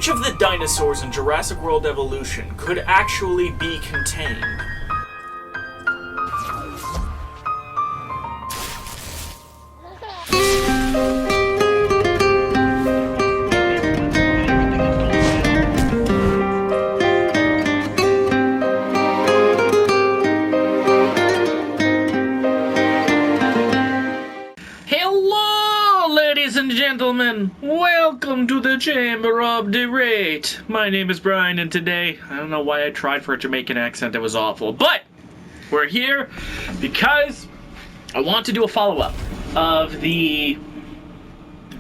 Which of the dinosaurs in Jurassic World Evolution could actually be contained? Ladies and gentlemen, welcome to the Chamber of Debate. My name is Brian, and today, I don't know why I tried for a Jamaican accent, it was awful, but we're here because I want to do a follow-up of the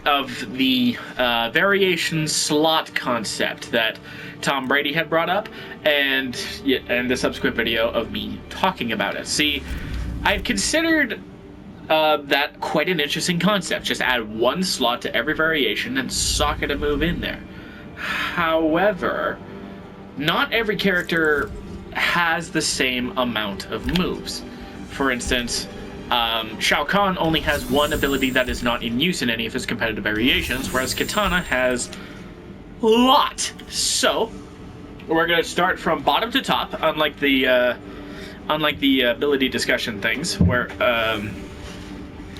variation slot concept that Tom Brady had brought up, and the subsequent video of me talking about it. See, I've considered that quite an interesting concept. Just add one slot to every variation and socket a move in there. However, not every character has the same amount of moves. For instance, Shao Kahn only has one ability that is not in use in any of his competitive variations, whereas Kitana has a lot. So, we're going to start from bottom to top, unlike the ability discussion things, where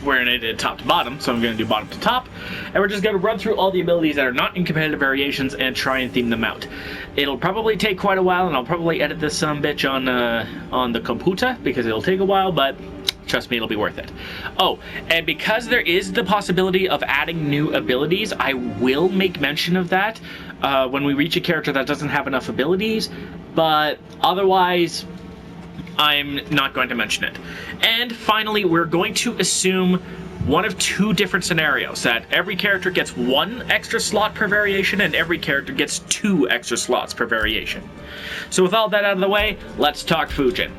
I did top to bottom, so I'm going to do bottom to top, and we're just going to run through all the abilities that are not in competitive variations and try and theme them out. It'll probably take quite a while, and I'll probably edit this bitch on the computer, because it'll take a while, but trust me, it'll be worth it. Oh, and because there is the possibility of adding new abilities, I will make mention of that when we reach a character that doesn't have enough abilities, but otherwise I'm not going to mention it. And finally, we're going to assume one of two different scenarios, that every character gets one extra slot per variation and every character gets 2 extra slots per variation. So with all that out of the way, let's talk Fujin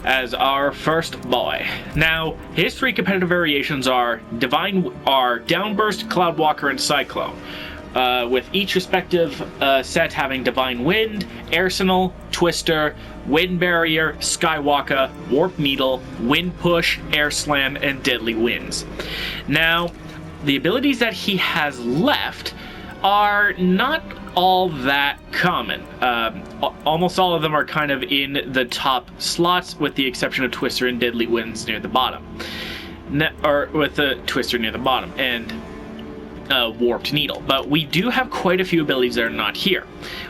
as our first boy. Now, his 3 competitive variations are Downburst, Cloudwalker, and Cyclone. With each respective set having Divine Wind, Arsenal, Twister, Wind Barrier, Skywalker, Warp Needle, Wind Push, Air Slam, and Deadly Winds. Now, the abilities that he has left are not all that common. Almost all of them are kind of in the top slots, with the exception of Twister and Deadly Winds near the bottom. Or with the Twister near the bottom, and Warped Needle. But we do have quite a few abilities that are not here.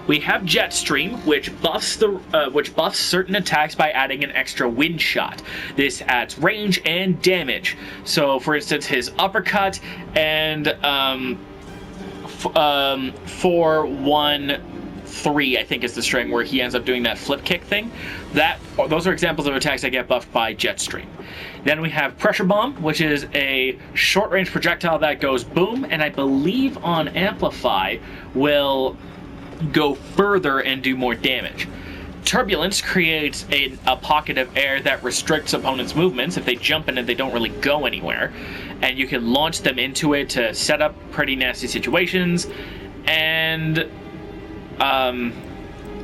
We have Jetstream, which buffs certain attacks by adding an extra wind shot. This adds range and damage. So, for instance, his uppercut and 4-1-3, I think is the string where he ends up doing that flip kick thing. Those are examples of attacks that get buffed by Jetstream. Then we have Pressure Bomb, which is a short-range projectile that goes boom, and I believe on Amplify will go further and do more damage. Turbulence creates a pocket of air that restricts opponents' movements. If they jump in it, they don't really go anywhere, and you can launch them into it to set up pretty nasty situations. And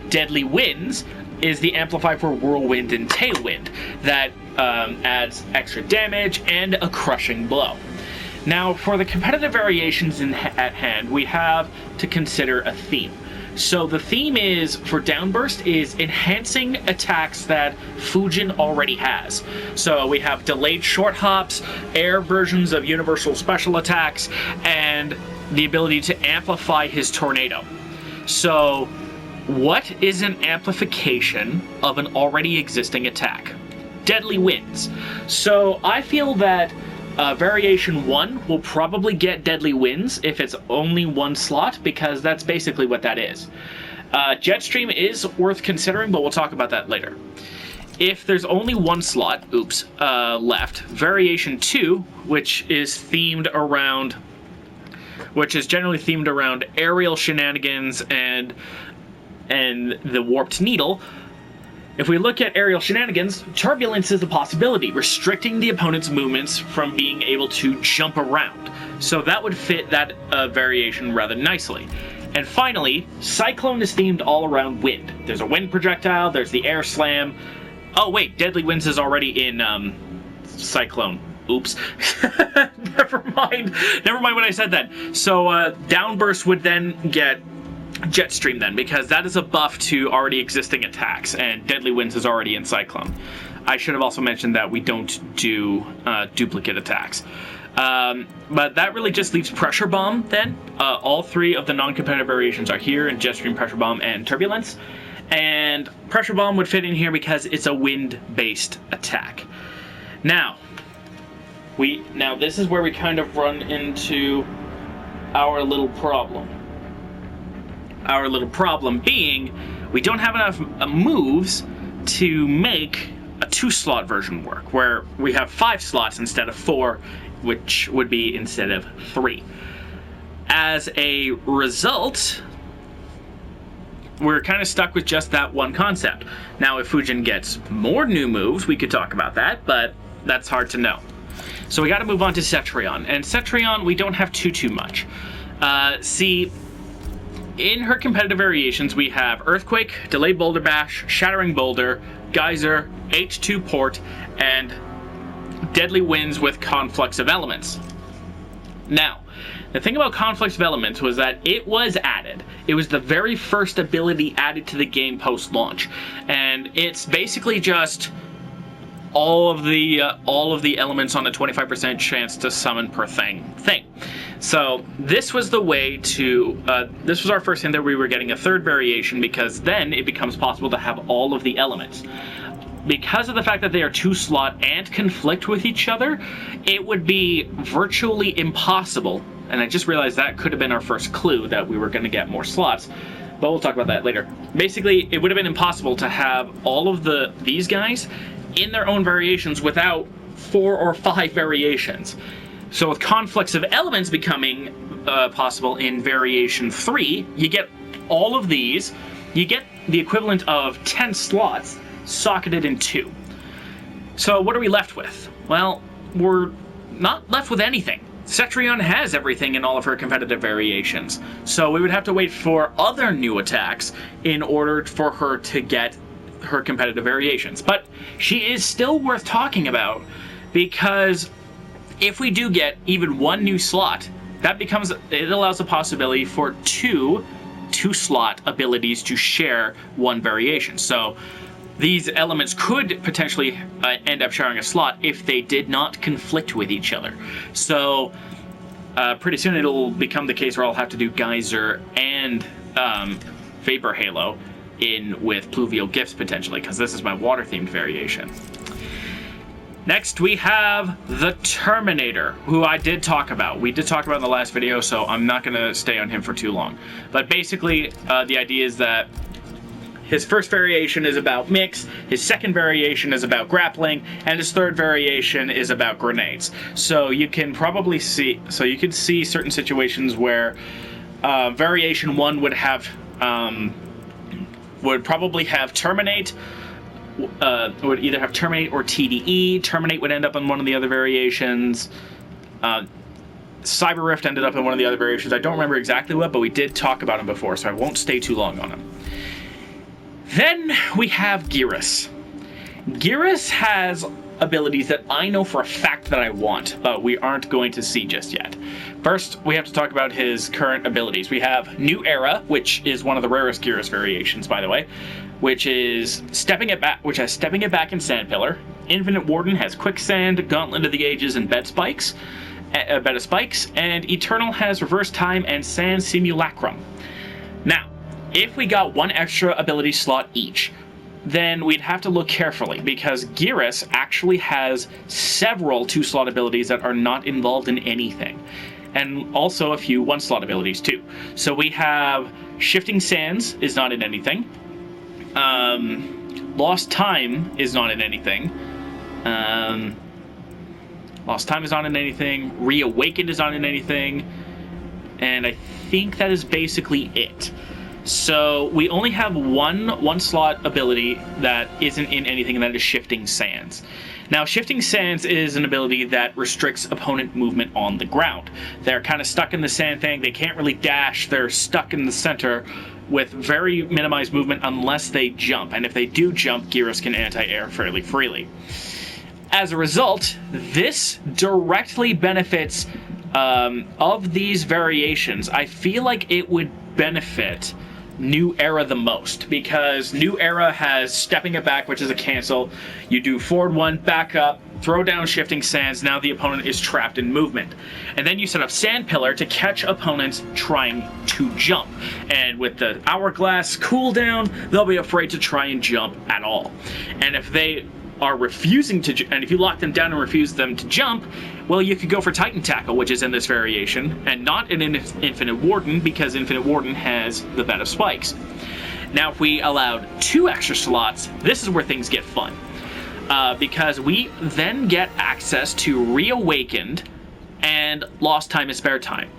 Deadly Winds is the amplify for Whirlwind and Tailwind that adds extra damage and a crushing blow. Now, for the competitive variations at hand, we have to consider a theme. So the theme is, for Downburst, is enhancing attacks that Fujin already has. So we have delayed short hops, air versions of universal special attacks, and the ability to amplify his tornado. So, what is an amplification of an already existing attack? Deadly Winds. So I feel that Variation 1 will probably get Deadly Winds if it's only one slot, because that's basically what that is. Jetstream is worth considering, but we'll talk about that later. If there's only one slot, left, Variation 2, which is generally themed around aerial shenanigans and the Warped Needle. If we look at aerial shenanigans, Turbulence is a possibility, restricting the opponent's movements from being able to jump around. So that would fit that variation rather nicely. And finally, Cyclone is themed all around wind. There's a wind projectile, there's the air slam. Oh wait, Deadly Winds is already in Cyclone. Oops. Never mind when I said that. So Downburst would then get Jet Stream then, because that is a buff to already existing attacks, and Deadly Winds is already in Cyclone. I should have also mentioned that we don't do duplicate attacks. But that really just leaves Pressure Bomb then. All three of the non-competitive variations are here in Jet Stream, Pressure Bomb, and Turbulence. And Pressure Bomb would fit in here because it's a wind-based attack. Now this is where we kind of run into our little problem. Our little problem being we don't have enough moves to make a 2-slot version work, where we have 5 slots instead of 4, which would be instead of 3. As a result, we're kind of stuck with just that one concept. Now, if Fujin gets more new moves, we could talk about that, but that's hard to know. So we got to move on to Cetrion. And Cetrion, we don't have too much. See, in her competitive variations, we have Earthquake, Delayed Boulder Bash, Shattering Boulder, Geyser, H2 Port, and Deadly Winds with Conflux of Elements. Now, the thing about Conflux of Elements was that it was added. It was the very first ability added to the game post-launch, and it's basically just all of the elements on a 25% chance to summon per thing. So this was the way to. This was our first hint that we were getting a third variation, because then it becomes possible to have all of the elements. Because of the fact that they are 2-slot and conflict with each other, it would be virtually impossible. And I just realized that could have been our first clue that we were going to get more slots, but we'll talk about that later. Basically, it would have been impossible to have all of these guys in their own variations without 4 or 5 variations. So with Conflicts of Elements becoming possible in variation 3, you get all of these, you get the equivalent of 10 slots socketed in 2. So what are we left with? Well, we're not left with anything. Cetrion has everything in all of her competitive variations, so we would have to wait for other new attacks in order for her to get her competitive variations. But she is still worth talking about, because if we do get even one new slot, it allows a possibility for 2 2-slot abilities to share one variation. So these elements could potentially end up sharing a slot if they did not conflict with each other. So pretty soon it'll become the case where I'll have to do Geyser and Vapor Halo in with Pluvial Gifts potentially, because this is my water-themed variation. Next, we have the Terminator, who I did talk about. We did talk about in the last video, so I'm not going to stay on him for too long. But basically, the idea is that his first variation is about mix, his second variation is about grappling, and his third variation is about grenades. So you can probably see, certain situations where variation 1 would have, would probably have Terminate, would either have Terminate or TDE. Terminate would end up in one of the other variations. Cyber Rift ended up in one of the other variations. I don't remember exactly what, but we did talk about him before, so I won't stay too long on him. Then we have Geras. Geras has abilities that I know for a fact that I want, but we aren't going to see just yet. First, we have to talk about his current abilities. We have New Era, which is one of the rarest Geras variations, by the way, which is Stepping It Back in Sandpillar. Infinite Warden has Quicksand, Gauntlet of the Ages, and Bed of Spikes, and Eternal has Reverse Time and Sand Simulacrum. Now, if we got one extra ability slot each, then we'd have to look carefully, because Geras actually has several 2-slot abilities that are not involved in anything, and also a few 1-slot abilities too. So we have Shifting Sands is not in anything. Lost Time is not in anything. Lost Time is not in anything. Reawakened is not in anything. And I think that is basically it. So we only have one slot ability that isn't in anything, and that is Shifting Sands. Now, Shifting Sands is an ability that restricts opponent movement on the ground. They're kind of stuck in the sand thing. They can't really dash. They're stuck in the center with very minimized movement unless they jump. And if they do jump, Geras can anti-air fairly freely. As a result, this directly benefits of these variations. I feel like it would benefit New Era the most, because New Era has stepping it back, which is a cancel. You do forward one, back up, throw down shifting sands. Now the opponent is trapped in movement. And then you set up Sand Pillar to catch opponents trying to jump. And with the Hourglass cooldown, they'll be afraid to try and jump at all. And if they are refusing to, and if you lock them down and refuse them to jump, well, you could go for Titan Tackle, which is in this variation, and not in Infinite Warden, because Infinite Warden has the bed of spikes. Now, if we allowed 2 extra slots, this is where things get fun. Because we then get access to Reawakened and Lost Time and Spare Time.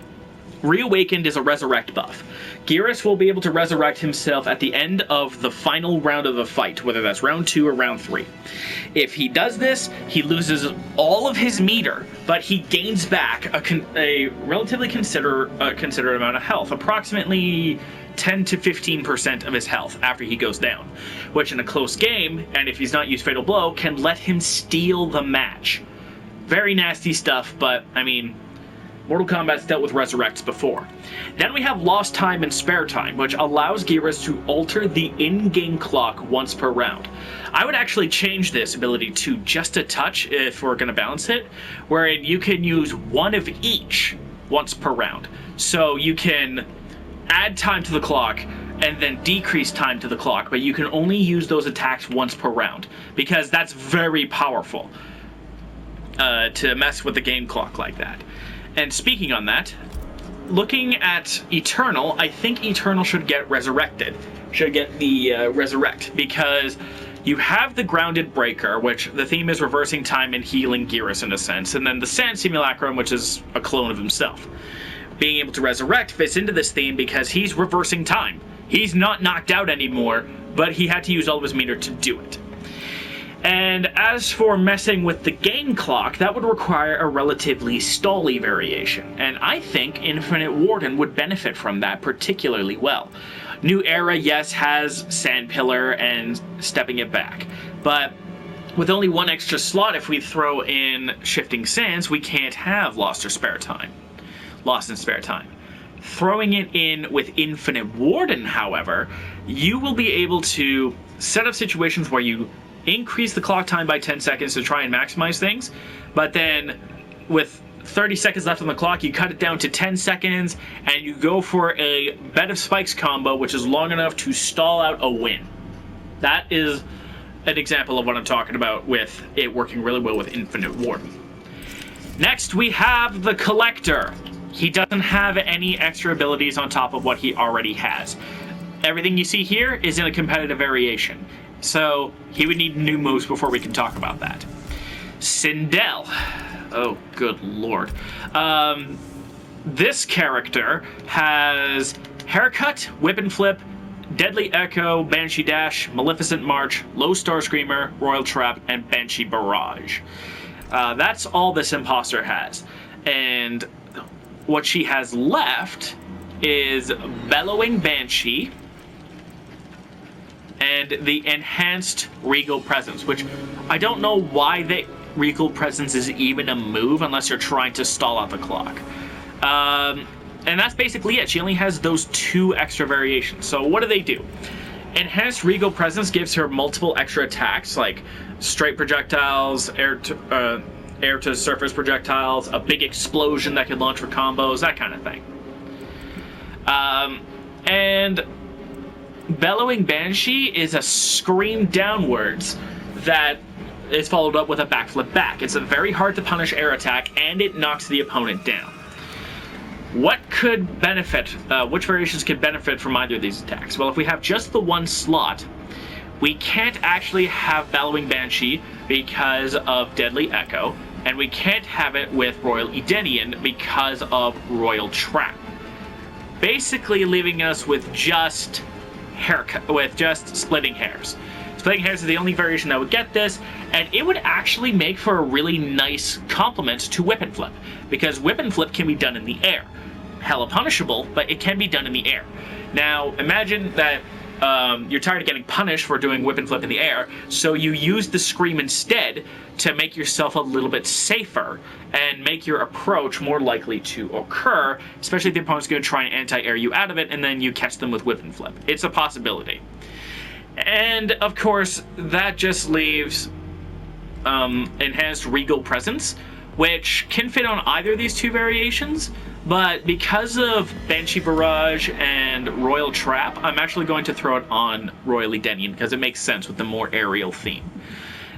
Reawakened is a resurrect buff. Geras will be able to resurrect himself at the end of the final round of the fight, whether that's round 2 or round 3. If he does this, he loses all of his meter, but he gains back a relatively considerate amount of health, approximately 10 to 15% of his health after he goes down, which in a close game, and if he's not used Fatal Blow, can let him steal the match. Very nasty stuff, but I mean, Mortal Kombat's dealt with resurrects before. Then we have Lost Time and Spare Time, which allows Geras to alter the in-game clock once per round. I would actually change this ability to just a touch if we're going to balance it, wherein you can use one of each once per round. So you can add time to the clock and then decrease time to the clock, but you can only use those attacks once per round, because that's very powerful to mess with the game clock like that. And speaking on that, looking at Eternal, I think Eternal should get resurrected. Should get the resurrect, because you have the Grounded Breaker, which the theme is reversing time and healing Geras in a sense, and then the Sand Simulacrum, which is a clone of himself. Being able to resurrect fits into this theme because he's reversing time. He's not knocked out anymore, but he had to use all of his meter to do it. And as for messing with the game clock, that would require a relatively stally variation, and I think Infinite Warden would benefit from that particularly well. New Era, yes, has Sand Pillar and stepping it back, but with only 1 extra slot, if we throw in Shifting Sands, we can't have Lost and Spare Time. Throwing it in with Infinite Warden, however, you will be able to set up situations where you increase the clock time by 10 seconds to try and maximize things, but then with 30 seconds left on the clock, you cut it down to 10 seconds, and you go for a Bed of Spikes combo, which is long enough to stall out a win. That is an example of what I'm talking about with it working really well with Infinite Warden. Next, we have the Collector. He doesn't have any extra abilities on top of what he already has. Everything you see here is in a competitive variation, so he would need new moves before we can talk about that. Sindel. Oh, good lord. This character has Haircut, Whip and Flip, Deadly Echo, Banshee Dash, Maleficent March, Low Star Screamer, Royal Trap, and Banshee Barrage. That's all this imposter has. And what she has left is Bellowing Banshee and the Enhanced Regal Presence, which I don't know why Regal Presence is even a move unless you're trying to stall out the clock. And that's basically it. She only has those 2 extra variations. So what do? Enhanced Regal Presence gives her multiple extra attacks, like straight projectiles, air to surface projectiles, a big explosion that can launch for combos, that kind of thing. And Bellowing Banshee is a scream downwards that is followed up with a backflip back. It's a very hard to punish air attack, and it knocks the opponent down. What could benefit, which variations could benefit from either of these attacks? Well, if we have just the 1 slot, we can't actually have Bellowing Banshee because of Deadly Echo, and we can't have it with Royal Edenian because of Royal Trap. Basically leaving us with just Splitting Hairs. Splitting Hairs is the only variation that would get this, and it would actually make for a really nice complement to Whip and Flip, because Whip and Flip can be done in the air. Hella punishable, but it can be done in the air. Now, imagine that you're tired of getting punished for doing whip and flip in the air, so you use the scream instead to make yourself a little bit safer and make your approach more likely to occur, especially if the opponent's going to try and anti-air you out of it and then you catch them with whip and flip. It's a possibility. And of course, that just leaves enhanced regal presence, which can fit on either of these two variations, but because of Banshee Barrage and Royal Trap, I'm actually going to throw it on Royal Edenian because it makes sense with the more aerial theme.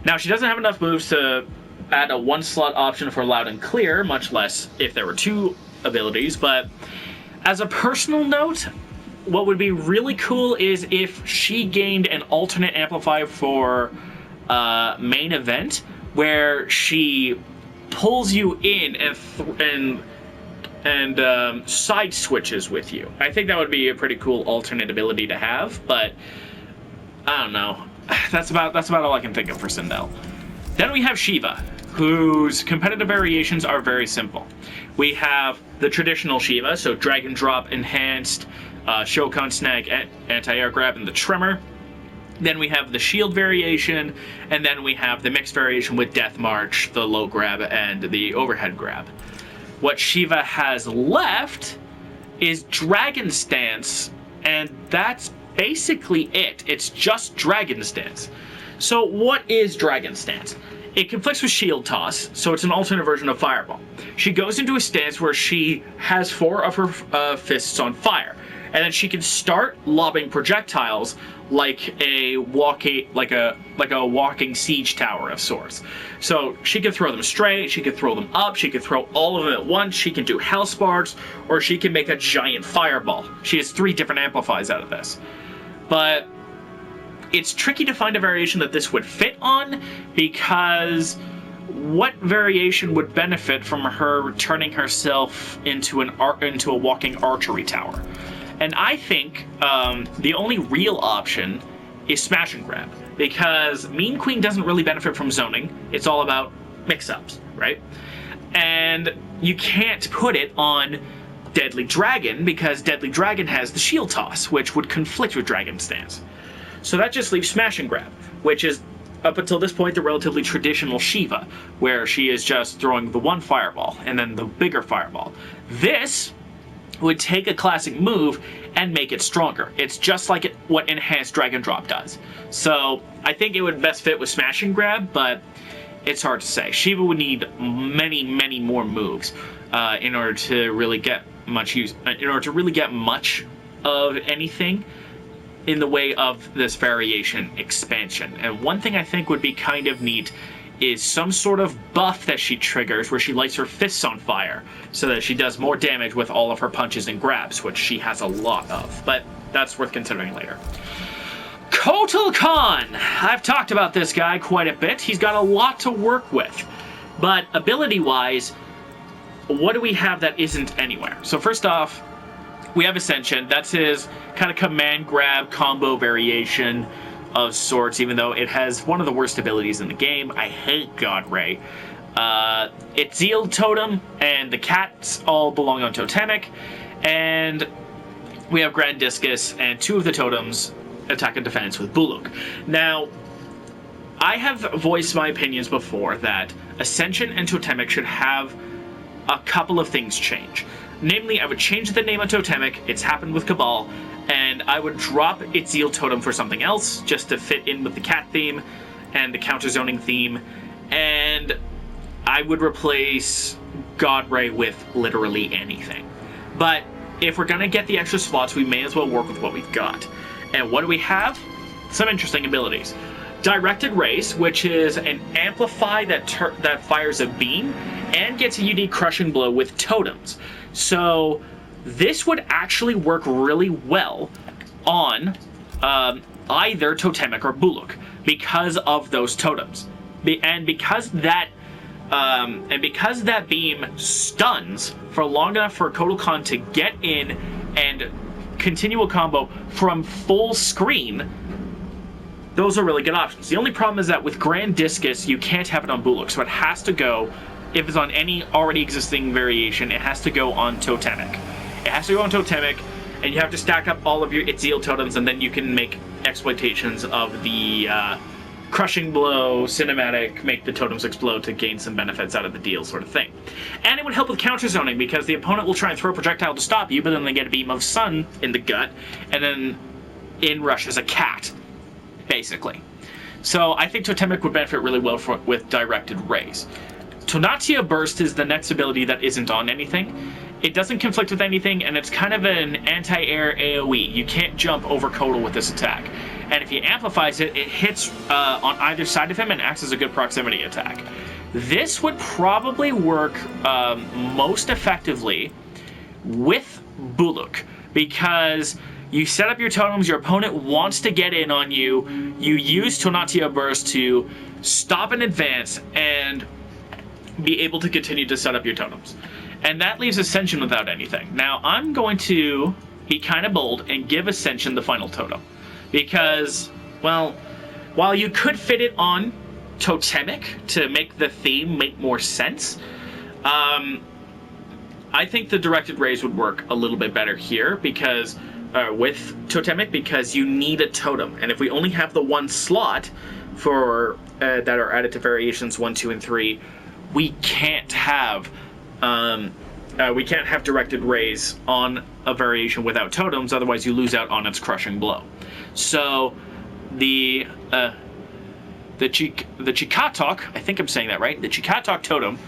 Now, she doesn't have enough moves to add a one-slot option for Loud and Clear, much less if there were two abilities, but as a personal note, what would be really cool is if she gained an alternate amplifier for main event, where she pulls you in and side switches with you. I think that would be a pretty cool alternate ability to have, but I don't know. That's about all I can think of for Sindel. Then we have Shiva, whose competitive variations are very simple. We have the traditional Shiva, so Dragon Drop, Enhanced, Shokan Snag, Anti-Air Grab, and the Tremor. Then we have the Shield variation, and then we have the mixed variation with Death March, the Low Grab, and the Overhead Grab. What Shiva has left is Dragon Stance, and that's basically it. It's just Dragon Stance. So what is Dragon Stance? It conflicts with Shield Toss, so it's an alternate version of Fireball. She goes into a stance where she has 4 of her fists on fire, and then she can start lobbing projectiles like a walking siege tower of sorts. So she can throw them straight, she can throw them up, she can throw all of them at once, she can do hell sparks, or she can make a giant fireball. She has 3 different amplifies out of this. But it's tricky to find a variation that this would fit on, because what variation would benefit from her turning herself into a walking archery tower? And I think the only real option is Smash and Grab, because Mean Queen doesn't really benefit from zoning. It's all about mix-ups, right? And you can't put it on Deadly Dragon, because Deadly Dragon has the Shield Toss, which would conflict with Dragon Stance. So that just leaves Smash and Grab, which is, up until this point, the relatively traditional Shiva, where she is just throwing the one fireball, and then the bigger fireball. This would take a classic move and make it stronger. It's just like what Enhanced Dragon Drop does. So I think it would best fit with Smash and Grab, but it's hard to say. Shiva would need many, many more moves in order to really get much of anything in the way of this variation expansion. And one thing I think would be kind of neat is some sort of buff that she triggers where she lights her fists on fire so that she does more damage with all of her punches and grabs, which she has a lot of, but that's worth considering later. Kotal Khan! I've talked about this guy quite a bit. He's got a lot to work with, but ability-wise, what do we have that isn't anywhere? So first off, we have Ascension. That's his kind of command grab combo variation of sorts, even though it has one of the worst abilities in the game. I hate God Ray. It's Zeal Totem, and the cats all belong on Totemic, and we have Grand Discus, and 2 of the totems attack and defense with Buluk. Now, I have voiced my opinions before that Ascension and Totemic should have a couple of things change. Namely, I would change the name of Totemic, it's happened with Cabal, and I would drop its Zeal Totem for something else, just to fit in with the cat theme and the counter-zoning theme, and I would replace God Ray with literally anything. But if we're gonna get the extra slots, we may as well work with what we've got. And what do we have? Some interesting abilities. Directed Race, which is an amplify that fires a beam and gets a unique crushing blow with totems. So this would actually work really well on either Totemic or Buluk because of those totems, and because that beam stuns for long enough for Kotal Khan to get in and continue a combo from full screen. Those are really good options. The only problem is that with Grand Discus, you can't have it on Buluk, so it has to go, if it's on any already existing variation, it has to go on Totemic. It has to go on Totemic, and you have to stack up all of your Itziel totems, and then you can make exploitations of the Crushing Blow, Cinematic, make the totems explode to gain some benefits out of the deal sort of thing. And it would help with counter zoning, because the opponent will try and throw a projectile to stop you, but then they get a beam of sun in the gut, and then in rushes a cat, basically. So I think Totemic would benefit really well with directed rays. Tonatiuh Burst is the next ability that isn't on anything. It doesn't conflict with anything, and it's kind of an anti-air AoE. You can't jump over Kotal with this attack. And if he amplifies it, it hits on either side of him and acts as a good proximity attack. This would probably work most effectively with Buluk, because you set up your totems, your opponent wants to get in on you, you use Tonatiuh Burst to stop an advance and be able to continue to set up your totems. And that leaves Ascension without anything. Now, I'm going to be kind of bold and give Ascension the final totem. Because, well, while you could fit it on Totemic to make the theme make more sense, I think the directed rays would work a little bit better here, because with Totemic, because you need a totem. And if we only have the one slot for that are added to variations 1, 2, and 3, we can't have directed rays on a variation without totems. Otherwise, you lose out on its Crushing Blow. So the Chikatok, I think I'm saying that right, the Chikatok totem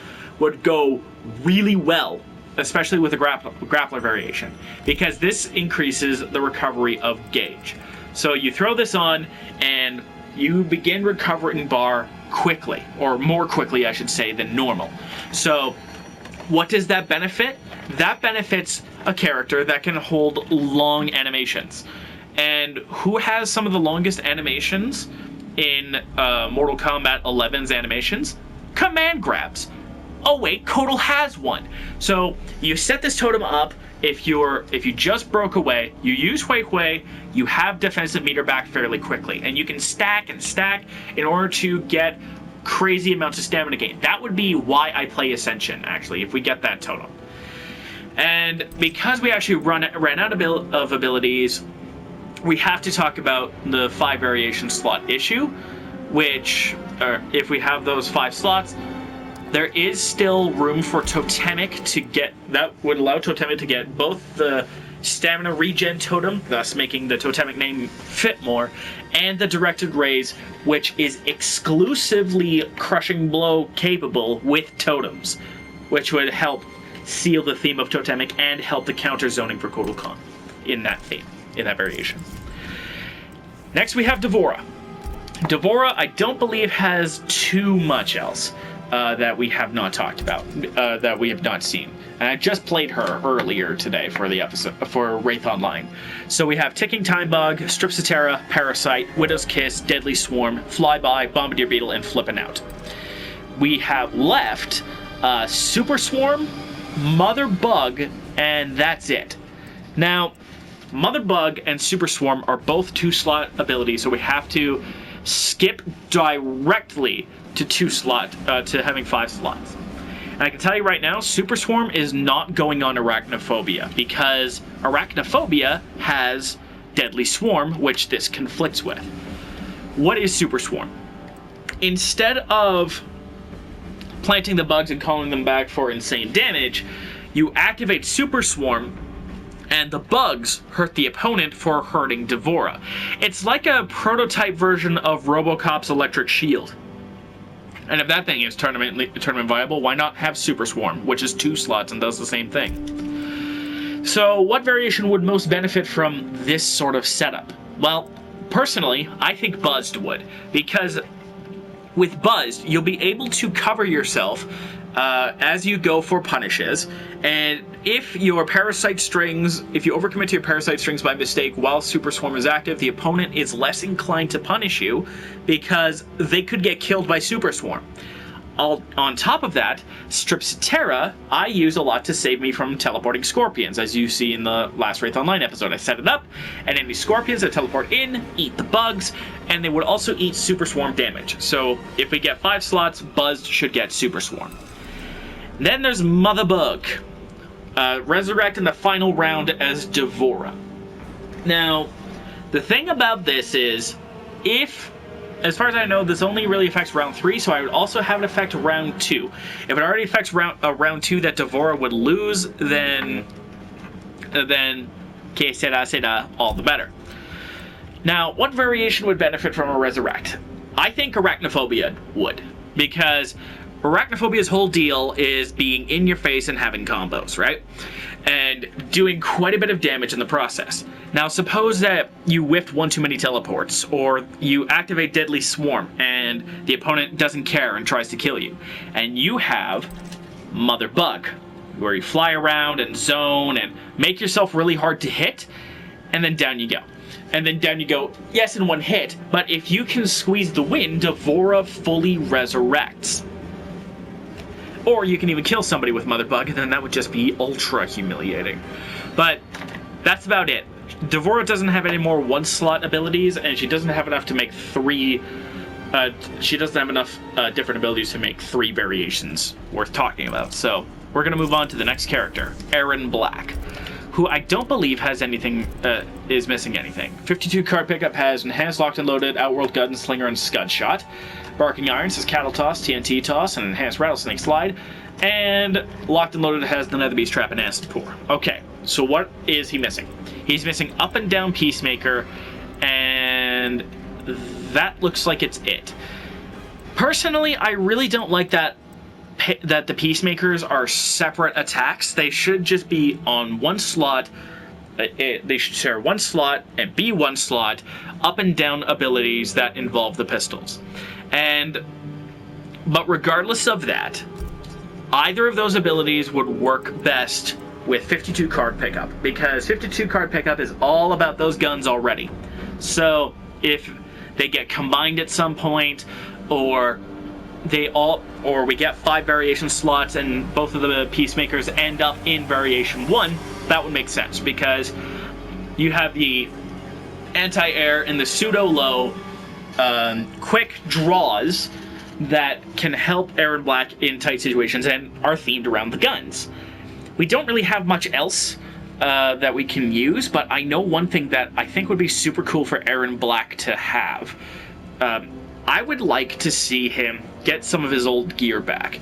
would go really well, especially with a grappler variation, because this increases the recovery of gauge. So you throw this on and you begin recovering bar quickly, or more quickly I should say than normal. So what does that benefit? That benefits a character that can hold long animations. And who has some of the longest animations in Mortal Kombat 11's animations? Command grabs. Oh wait, Kotal has one. So you set this totem up. If you just broke away, you use Hui Hui, you have defensive meter back fairly quickly, and you can stack and stack in order to get crazy amounts of stamina gain. That would be why I play Ascension, actually, if we get that totem. And because we actually ran out of abilities, we have to talk about the 5 variation slot issue, which, if we have those 5 slots, there is still room for Totemic to get, that would allow Totemic to get both the stamina regen totem, thus making the Totemic name fit more, and the directed rays, which is exclusively Crushing Blow capable with totems, which would help seal the theme of Totemic and help the counter zoning for Kotal Khan in that theme, in that variation. Next we have D'Vorah. D'Vorah, I don't believe, has too much else that we have not talked about, that we have not seen. And I just played her earlier today for the episode, for Wraith Online. So we have Ticking Time Bug, Stripsatera, Parasite, Widow's Kiss, Deadly Swarm, Flyby, Bombardier Beetle, and Flippin' Out. We have left Super Swarm, Mother Bug, and that's it. Now, Mother Bug and Super Swarm are both 2-slot abilities, so we have to skip directly to 2-slot, to having 5 slots. And I can tell you right now, Super Swarm is not going on Arachnophobia, because Arachnophobia has Deadly Swarm, which this conflicts with. What is Super Swarm? Instead of planting the bugs and calling them back for insane damage, you activate Super Swarm, and the bugs hurt the opponent for hurting D'Vorah. It's like a prototype version of RoboCop's Electric Shield. And if that thing is tournament viable, why not have Super Swarm, which is 2 slots and does the same thing? So what variation would most benefit from this sort of setup? Well, personally, I think Buzzed would, because with Buzzed, you'll be able to cover yourself as you go for punishes, and if your parasite strings, if you overcommit to your parasite strings by mistake while Super Swarm is active, the opponent is less inclined to punish you because they could get killed by Super Swarm. On top of that, Stripsatera I use a lot to save me from teleporting scorpions, as you see in the last Wraith Online episode. I set it up, and any scorpions that teleport in eat the bugs, and they would also eat Super Swarm damage. So if we get 5 slots, Buzzed should get Super Swarm. Then there's Mother Bug. Resurrect in the final round as D'Vorah. Now, the thing about this is, if, as far as I know, this only really affects round 3, so I would also have it affect round 2. If it already affects round 2 that Devora would lose, then que será, all the better. Now, what variation would benefit from a Resurrect? I think Arachnophobia would, because Arachnophobia's whole deal is being in your face and having combos, right? And doing quite a bit of damage in the process. Now, suppose that you whiffed one too many teleports, or you activate Deadly Swarm, and the opponent doesn't care and tries to kill you. And you have Mother Bug, where you fly around and zone and make yourself really hard to hit, and then down you go. And then down you go, yes, in one hit, but if you can squeeze the win, Devora fully resurrects. Or you can even kill somebody with Mother Bug, and then that would just be ultra humiliating. But that's about it. Devora doesn't have any more one-slot abilities, and she doesn't have enough to make 3... she doesn't have enough different abilities to make 3 variations worth talking about. So we're going to move on to the next character, Erron Black, who I don't believe has anything, is missing anything. 52 card pickup has Enhanced Locked and Loaded, Outworld Gunslinger, and Scud Shot. Barking Irons has Cattle Toss, TNT Toss, and Enhanced Rattlesnake Slide. And Locked and Loaded has the Nether Beast Trap and Acid Pour. Okay, so what is he missing? He's missing Up and Down Peacemaker, and that looks like it's it. Personally, I really don't like that the Peacemakers are separate attacks. They should just be on one slot. They should share one slot and be one slot, up and down abilities that involve the pistols. But regardless of that, either of those abilities would work best with 52 card pickup, because 52 card pickup is all about those guns already. So if they get combined at some point, or we get 5 variation slots and both of the Peacemakers end up in variation 1, that would make sense, because you have the anti-air and the pseudo-low quick draws that can help Erron Black in tight situations and are themed around the guns. We don't really have much else that we can use, but I know one thing that I think would be super cool for Erron Black to have. I would like to see him get some of his old gear back,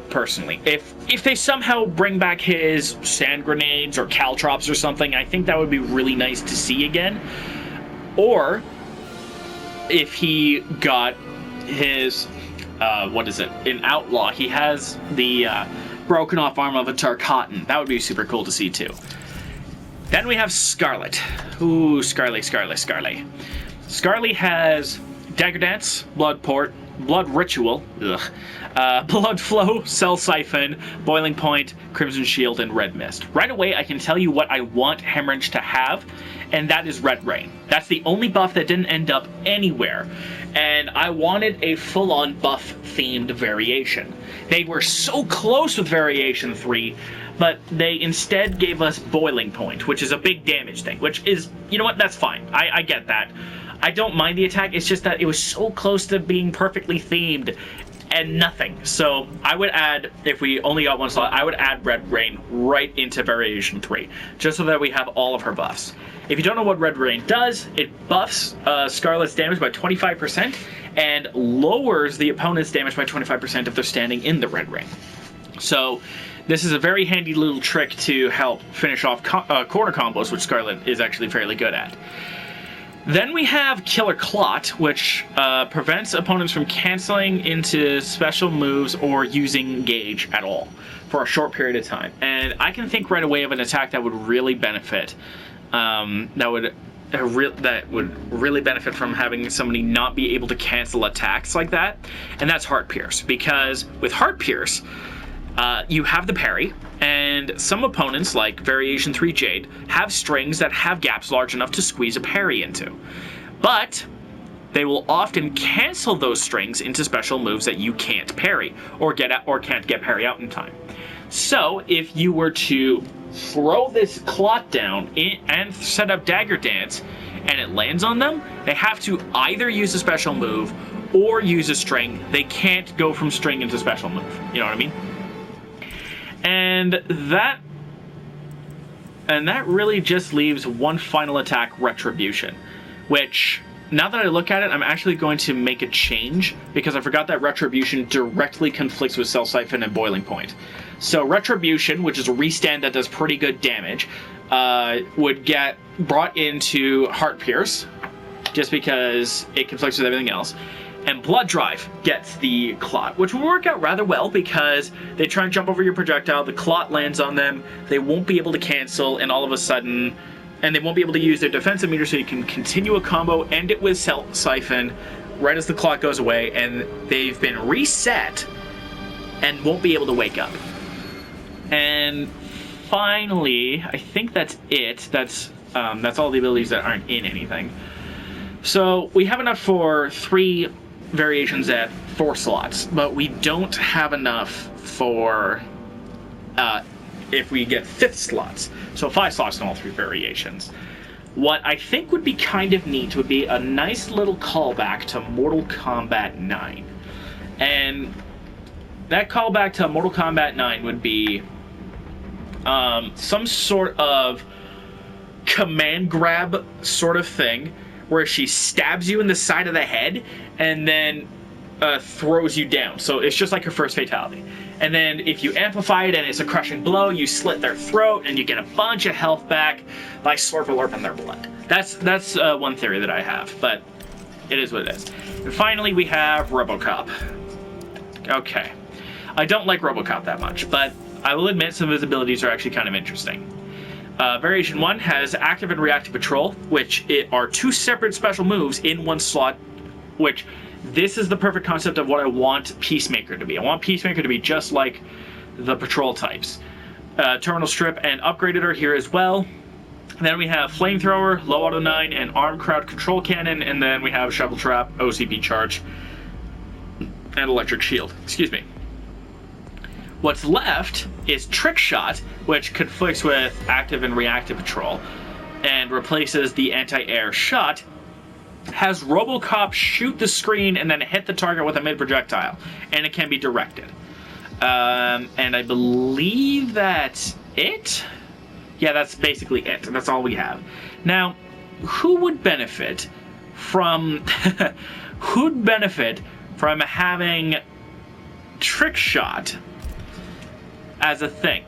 personally. If they somehow bring back his sand grenades or caltrops or something, I think that would be really nice to see again. Or if he got his, in Outlaw, he has the broken off arm of a Tarkatan. That would be super cool to see too. Then we have Scarlet. Ooh, Scarlet. Scarlet has Dagger Dance, Blood Port, Blood Ritual, Blood Flow, Cell Siphon, Boiling Point, Crimson Shield, and Red Mist. Right away, I can tell you what I want Hemorrhage to have, and that is Red Rain. That's the only buff that didn't end up anywhere, and I wanted a full-on buff-themed variation. They were so close with Variation 3, but they instead gave us Boiling Point, which is a big damage thing, which is, you know what, that's fine. I get that. I don't mind the attack, it's just that it was so close to being perfectly themed and nothing. So I would add, if we only got one slot, I would add Red Rain right into Variation 3, just so that we have all of her buffs. If you don't know what Red Rain does, it buffs Scarlet's damage by 25% and lowers the opponent's damage by 25% if they're standing in the Red Ring. So this is a very handy little trick to help finish off corner combos, which Scarlet is actually fairly good at. Then we have Killer Clot, which prevents opponents from canceling into special moves or using Gauge at all for a short period of time. And I can think right away of an attack that would really benefit, that would really benefit from having somebody not be able to cancel attacks like that, and that's Heart Pierce. Because with Heart Pierce, you have the parry, and some opponents, like Variation 3 Jade, have strings that have gaps large enough to squeeze a parry into. But they will often cancel those strings into special moves that you can't parry, or can't get parry out in time. So if you were to throw this Clot down and set up Dagger Dance, and it lands on them, they have to either use a special move or use a string. They can't go from string into special move. You know what I mean? And that And that really just leaves one final attack, Retribution, which, now that I look at it, I'm actually going to make a change because I forgot that Retribution directly conflicts with Cell Siphon and Boiling Point. So Retribution, which is a restand that does pretty good damage, would get brought into Heart Pierce, just because it conflicts with everything else. And Blood Drive gets the Clot, which will work out rather well because they try and jump over your projectile, the Clot lands on them, they won't be able to cancel, and all of a sudden, and they won't be able to use their defensive meter, so you can continue a combo, end it with Cell Siphon right as the Clot goes away, and they've been reset and won't be able to wake up. And finally, I think that's it. That's all the abilities that aren't in anything. So we have enough for 3 variations at 4 slots, but we don't have enough for if we get 5th slots. So 5 slots in all 3 variations. What I think would be kind of neat would be a nice little callback to Mortal Kombat 9. And that callback to Mortal Kombat 9 would be some sort of command grab sort of thing, where she stabs you in the side of the head and then throws you down. So it's just like her first fatality. And then if you amplify it and it's a crushing blow, you slit their throat and you get a bunch of health back by slurping their blood. That's one theory that I have, but it is what it is. And finally, we have RoboCop. Okay. I don't like RoboCop that much, but I will admit some of his abilities are actually kind of interesting. Variation 1 has Active and Reactive Patrol, which are 2 separate special moves in 1 slot, which this is the perfect concept of what I want Peacemaker to be. I want Peacemaker to be just like the Patrol types. Terminal Strip and Upgraded are here as well. Then we have Flamethrower, Low Auto 9, and Armed Crowd Control Cannon, and then we have Shovel Trap, OCP Charge, and Electric Shield. Excuse me. What's left is Trick Shot, which conflicts with Active and Reactive Patrol and replaces the Anti-Air Shot. Has RoboCop shoot the screen and then hit the target with a mid-projectile, and it can be directed. And I believe that's it? Yeah, that's basically it. That's all we have. Now, who would benefit from who'd benefit from having Trick Shot as a thing?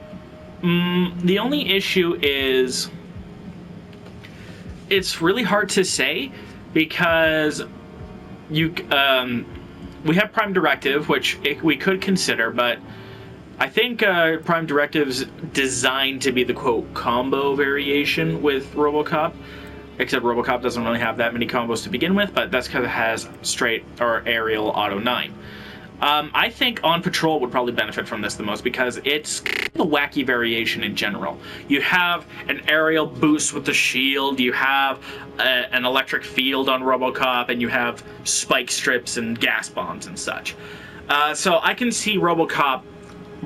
The only issue is it's really hard to say because we have Prime Directive, which we could consider, but I think Prime Directive's designed to be the quote combo variation with RoboCop, except RoboCop doesn't really have that many combos to begin with, but that's because it has straight or aerial auto 9. I think On Patrol would probably benefit from this the most because it's a wacky variation in general. You have an aerial boost with the shield, you have an electric field on RoboCop, and you have spike strips and gas bombs and such. So I can see RoboCop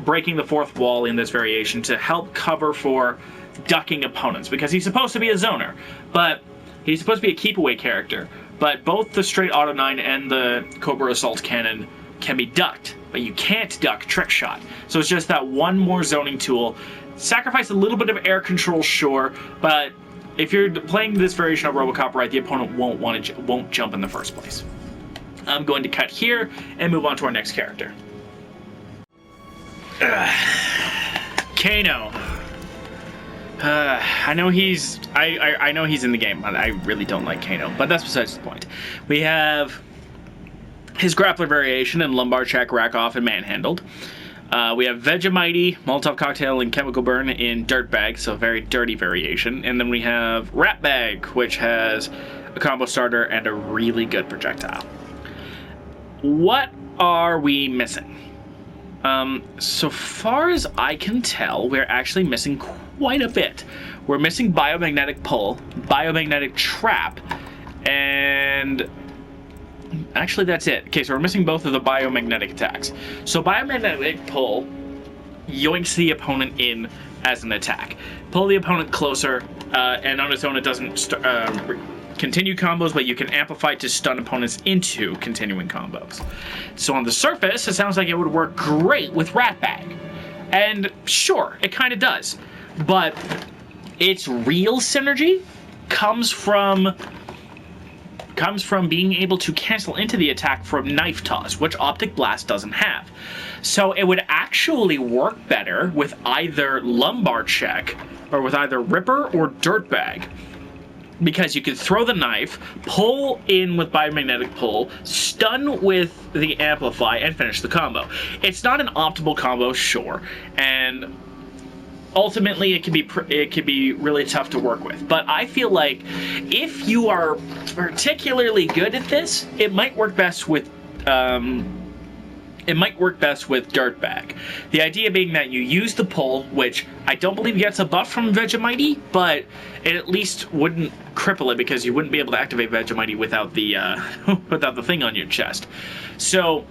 breaking the 4th wall in this variation to help cover for ducking opponents, because he's supposed to be a zoner, but he's supposed to be a keep-away character. But both the straight Auto 9 and the Cobra Assault Cannon can be ducked, but you can't duck Trick Shot. So it's just that one more zoning tool. Sacrifice a little bit of air control, sure, but if you're playing this variation of RoboCop right, the opponent won't jump in the first place. I'm going to cut here and move on to our next character. Kano. I know he's in the game, but I really don't like Kano. But that's besides the point. We have his grappler variation in Lumbar Check, Rack Off, and Manhandled. We have Vegemite, Molotov Cocktail, and Chemical Burn in Dirtbag, so a very dirty variation. And then we have Rat Bag, which has a combo starter and a really good projectile. What are we missing? So far as I can tell, we're actually missing quite a bit. We're missing Biomagnetic Pull, Biomagnetic Trap, and actually that's it. Okay, so we're missing both of the biomagnetic attacks. So Biomagnetic Pull yoinks the opponent in as an attack. Pull the opponent closer, and on its own it doesn't continue combos, but you can amplify to stun opponents into continuing combos. So on the surface, it sounds like it would work great with Rat Bag. And sure, it kind of does. But Its real synergy comes from being able to cancel into the attack from Knife Toss, which Optic Blast doesn't have. So it would actually work better with either Lumbar Check or with either Ripper or Dirtbag, because you could throw the knife, pull in with Biomagnetic Pull, stun with the Amplify, and finish the combo. It's not an optimal combo, sure, and ultimately it can be really tough to work with. But I feel like if you are particularly good at this, it might work best with Dirtbag. The idea being that you use the pull, which I don't believe gets a buff from Vegemite, but it at least wouldn't cripple it, because you wouldn't be able to activate Vegemite without the without the thing on your chest. So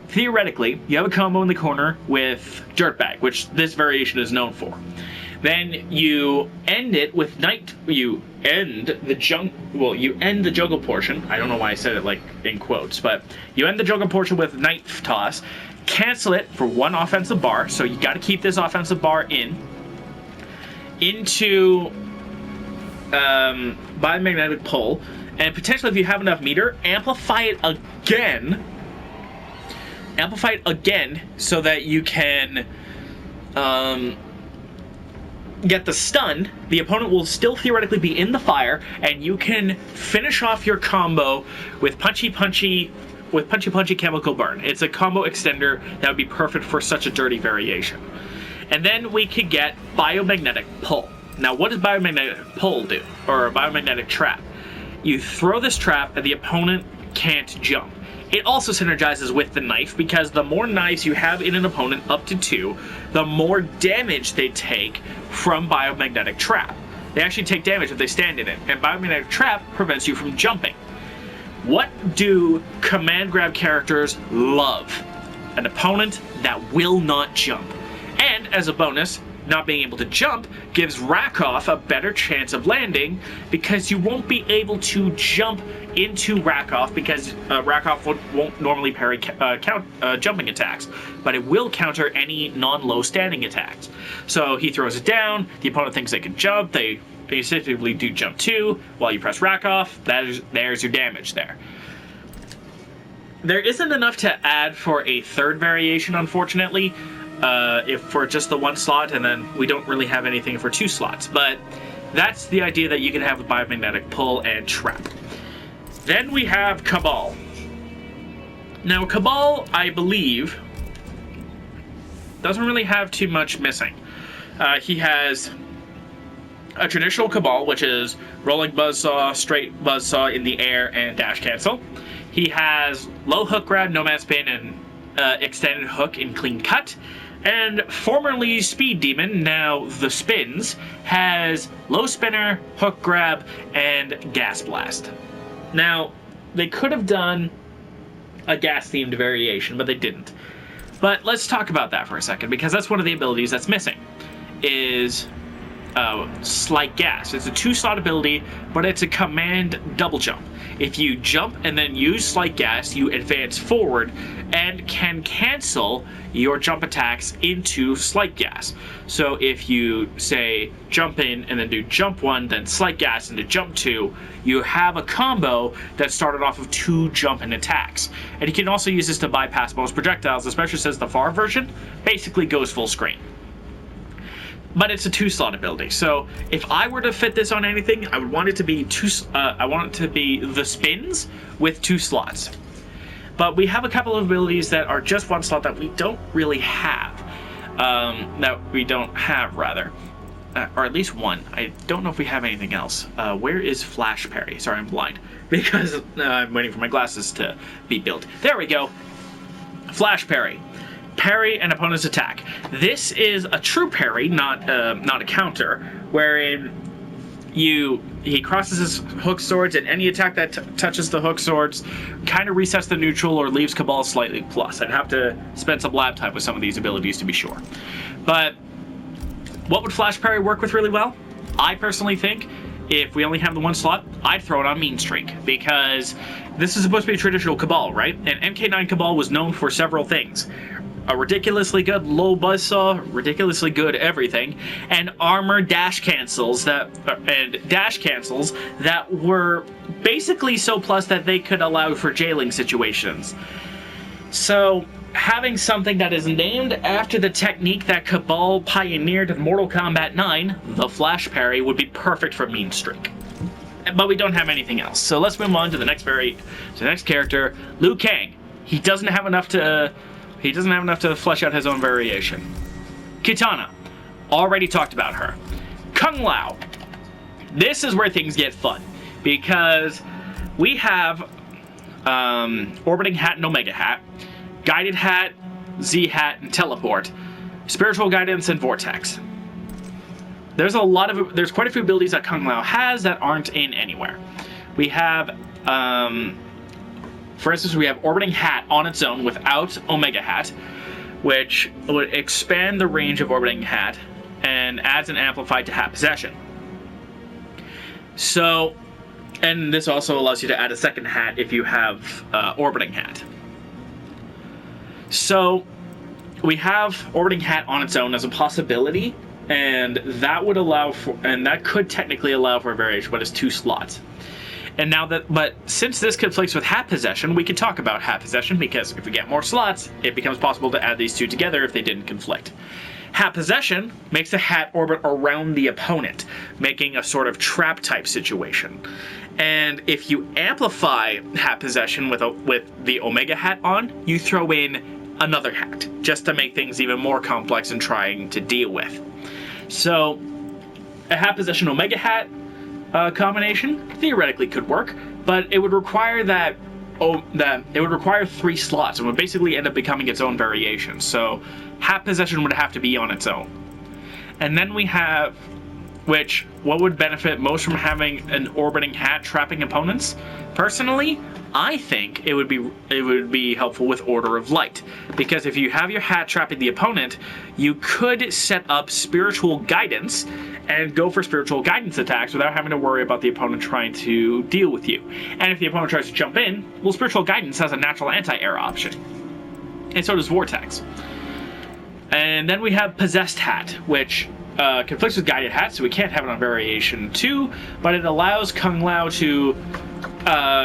theoretically, you have a combo in the corner with Dirtbag, which this variation is known for. Then you end it with you end the juggle portion. I don't know why I said it like in quotes, but you end the juggle portion with Knife Toss, cancel it for 1 offensive bar, so you got to keep this offensive bar into Biomagnetic Pull, and potentially, if you have enough meter, amplify it again so that you can get the stun. The opponent will still theoretically be in the fire, and you can finish off your combo with Punchy Chemical Burn. It's a combo extender that would be perfect for such a dirty variation. And then we could get Biomagnetic Pull. Now, what does Biomagnetic Pull do? Or a Biomagnetic Trap? You throw this trap and the opponent can't jump. It also synergizes with the knife, because the more knives you have in an opponent, up to 2, the more damage they take from Biomagnetic Trap. They actually take damage if they stand in it, and Biomagnetic Trap prevents you from jumping. What do command grab characters love? An opponent that will not jump. And as a bonus, not being able to jump gives Rakoff a better chance of landing, because you won't be able to jump into Rakoff, because Rakoff won't normally parry jumping attacks, but it will counter any non-low standing attacks. So he throws it down, the opponent thinks they can jump, they basically do jump 2 while you press Rakoff. There's your damage there. There isn't enough to add for a third variation, unfortunately. If for just the 1 slot, and then we don't really have anything for 2 slots. But that's the idea that you can have with Biomagnetic Pull and Trap. Then we have Cabal. Now, Cabal, I believe, doesn't really have too much missing. He has a traditional Cabal, which is rolling buzzsaw, straight buzzsaw in the air, and dash cancel. He has low hook grab, nomad spin, and extended hook in clean cut. And formerly Speed Demon, now the Spins, has low spinner, hook grab, and gas blast. Now, they could have done a gas-themed variation, but they didn't. But let's talk about that for a second, because that's one of the abilities that's missing, is Slight Gas. It's a 2-slot ability, but it's a command double jump. If you jump and then use Slight Gas, you advance forward and can cancel your jump attacks into Slight Gas. So if you, say, jump in and then do jump 1, then Slight Gas into jump 2, you have a combo that started off of 2 jump-in attacks. And you can also use this to bypass most projectiles, especially since the FAR version basically goes full screen. But it's a 2-slot ability, so if I were to fit this on anything, I would want it to be the Spins with 2 slots. But we have a couple of abilities that are just 1 slot that we don't really have. Or at least 1. I don't know if we have anything else. Where is Flash Parry? Sorry, I'm blind, because I'm waiting for my glasses to be built. There we go. Flash Parry. Parry an opponent's attack. This is a true parry, not a counter, wherein he crosses his hook swords, and any attack that touches the hook swords kind of resets the neutral or leaves Cabal slightly plus. I'd have to spend some lab time with some of these abilities to be sure. But what would Flash Parry work with really well? I personally think if we only have the 1 slot, I'd throw it on Mean Streak, because this is supposed to be a traditional Cabal, right? And MK9 Cabal was known for several things. a ridiculously good low buzzsaw, ridiculously good everything, and armor dash cancels that were basically so plus that they could allow for jailing situations. So having something that is named after the technique that Cabal pioneered in Mortal Kombat 9, the Flash Parry, would be perfect for Mean Streak. But we don't have anything else, so let's move on to the next character, Liu Kang. He doesn't have enough to flesh out his own variation. Kitana, already talked about her. Kung Lao. This is where things get fun, because we have Orbiting Hat and Omega Hat, Guided Hat, Z Hat, and Teleport, Spiritual Guidance, and Vortex. There's quite a few abilities that Kung Lao has that aren't in anywhere. We have, for instance, we have Orbiting Hat on its own without Omega Hat, which would expand the range of Orbiting Hat and adds an amplified to Hat Possession. So, and this also allows you to add a second hat if you have Orbiting Hat. So, we have Orbiting Hat on its own as a possibility, and that would allow for, and that could technically allow for a variation, but it's 2 slots. And now but since this conflicts with Hat Possession, we could talk about Hat Possession, because if we get more slots, it becomes possible to add these 2 together if they didn't conflict. Hat Possession makes a hat orbit around the opponent, making a sort of trap type situation. And if you amplify Hat Possession with the Omega Hat on, you throw in another hat, just to make things even more complex and trying to deal with. So, a Hat Possession Omega Hat combination theoretically could work, but it would require it would require 3 slots and would basically end up becoming its own variation. So, Hat Possession would have to be on its own. And then we have, what would benefit most from having an orbiting hat trapping opponents? Personally, I think it would be helpful with Order of Light, because if you have your hat trapping the opponent, you could set up Spiritual Guidance and go for Spiritual Guidance attacks without having to worry about the opponent trying to deal with you. And if the opponent tries to jump in, well, Spiritual Guidance has a natural anti-air option. And so does Vortex. And then we have Possessed Hat, which conflicts with Guided Hat, so we can't have it on Variation 2, but it allows Kung Lao to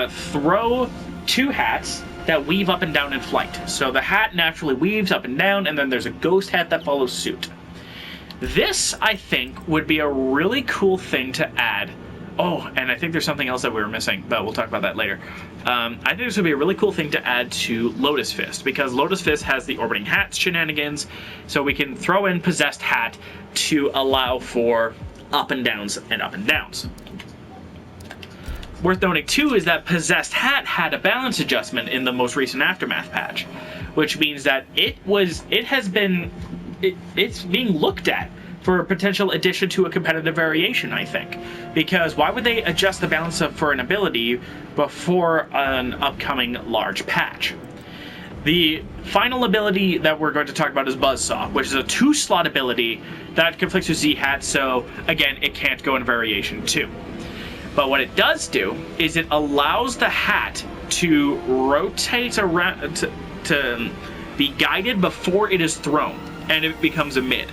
throw 2 hats that weave up and down in flight. So the hat naturally weaves up and down, and then there's a ghost hat that follows suit. This, I think, would be a really cool thing to add. Oh, and I think there's something else that we were missing, but we'll talk about that later. I think this would be a really cool thing to add to Lotus Fist, because Lotus Fist has the Orbiting Hat shenanigans, so we can throw in Possessed Hat to allow for up and downs and up and downs. Worth noting too is that Possessed Hat had a balance adjustment in the most recent Aftermath patch, which means that it's being looked at for a potential addition to a competitive variation, I think. Because why would they adjust the balance for an ability before an upcoming large patch? The final ability that we're going to talk about is Buzzsaw, which is a 2-slot ability that conflicts with Z-Hat, so again, it can't go in Variation 2. But what it does do is it allows the hat to rotate around, to be guided before it is thrown, and it becomes a mid.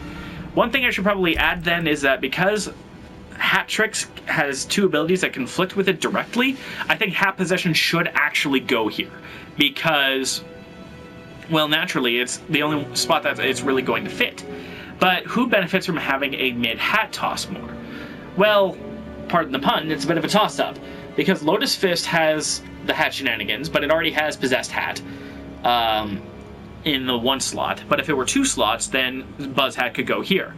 One thing I should probably add then is that because Hat Tricks has 2 abilities that conflict with it directly, I think Hat Possession should actually go here, because, well, naturally, it's the only spot that it's really going to fit. But who benefits from having a mid-hat toss more? Well, pardon the pun, it's a bit of a toss-up, because Lotus Fist has the hat shenanigans, but it already has Possessed Hat in the 1 slot. But if it were 2 slots, then Buzz Hat could go here.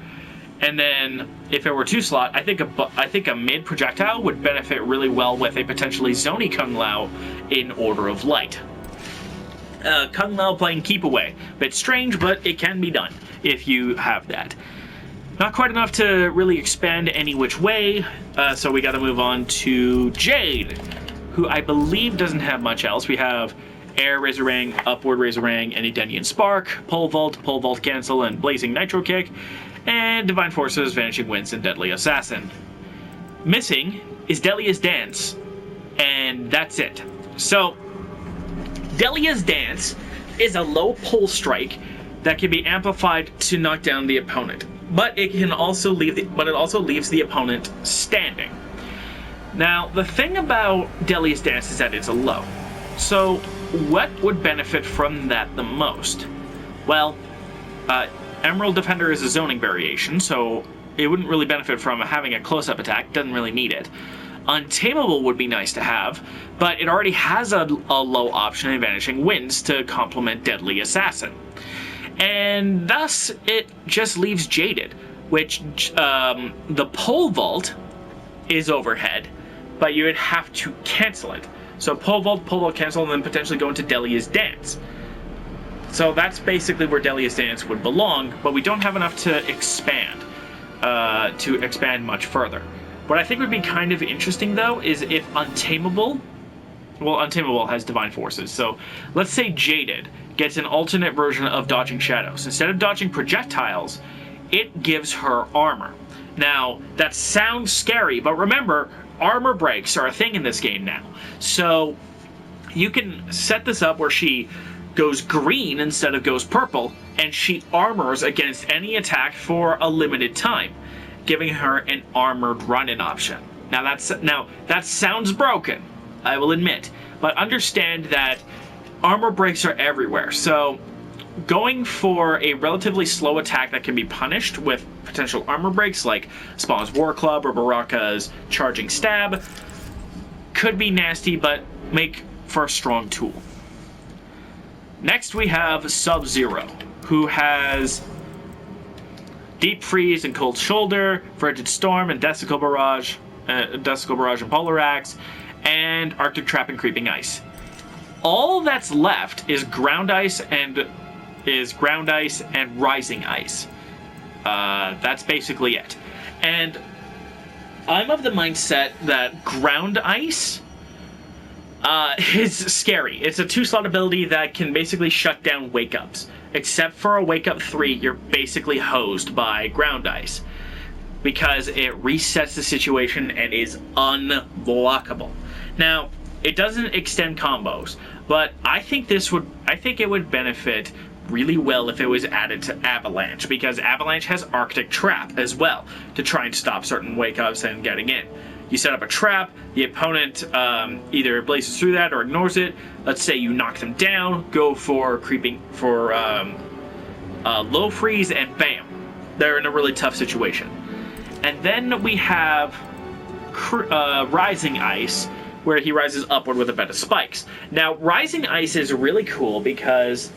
And then if it were 2 slot, I think a mid projectile would benefit really well with a potentially Zony Kung Lao in Order of Light. Kung Lao playing Keep Away. Bit strange, but it can be done if you have that. Not quite enough to really expand any which way, so we gotta move on to Jade, who I believe doesn't have much else. We have Air Razorang, Upward Razorang, and Edenian Spark, Pole Vault Cancel, and Blazing Nitro Kick, and Divine Forces, Vanishing Winds, and Deadly Assassin. Missing is Delia's Dance, and that's it. So, Delia's Dance is a low pull strike that can be amplified to knock down the opponent. But it also leaves the opponent standing. Now, the thing about Deadliest Dance is that it's a low. So, what would benefit from that the most? Well, Emerald Defender is a zoning variation, so it wouldn't really benefit from having a close-up attack. Doesn't really need it. Untamable would be nice to have, but it already has a low option in Vanishing Winds to complement Deadly Assassin. And thus, it just leaves Jaded, which the Pole Vault is overhead, but you would have to cancel it. So Pole Vault, cancel, and then potentially go into Deadliest Dance. So that's basically where Deadliest Dance would belong, but we don't have enough to expand much further. What I think would be kind of interesting, though, is if Untamable has Divine Forces. So let's say Jaded gets an alternate version of dodging shadows. Instead of dodging projectiles, it gives her armor. Now, that sounds scary, but remember, armor breaks are a thing in this game now. So you can set this up where she goes green instead of goes purple, and she armors against any attack for a limited time, giving her an armored run-in option. Now that sounds broken, I will admit, but understand that armor breaks are everywhere. So going for a relatively slow attack that can be punished with potential armor breaks like Spawn's War Club or Baraka's Charging Stab could be nasty, but make for a strong tool. Next we have Sub-Zero, who has Deep Freeze and Cold Shoulder, Frigid Storm and Desical Barrage and Polar Axe, and Arctic Trap and Creeping Ice. All that's left is Ground Ice and Rising Ice. That's basically it. And I'm of the mindset that Ground Ice is scary. It's a 2-slot ability that can basically shut down wake-ups. Except for a wake-up 3, you're basically hosed by Ground Ice, because it resets the situation and is unblockable. Now, it doesn't extend combos, but I think it would benefit really well if it was added to Avalanche, because Avalanche has Arctic Trap as well to try and stop certain wake-ups and getting in. You set up a trap, the opponent either blazes through that or ignores it. Let's say you knock them down, go for low freeze, and bam, they're in a really tough situation. And then we have Rising Ice, where he rises upward with a bed of spikes. Now, Rising Ice is really cool because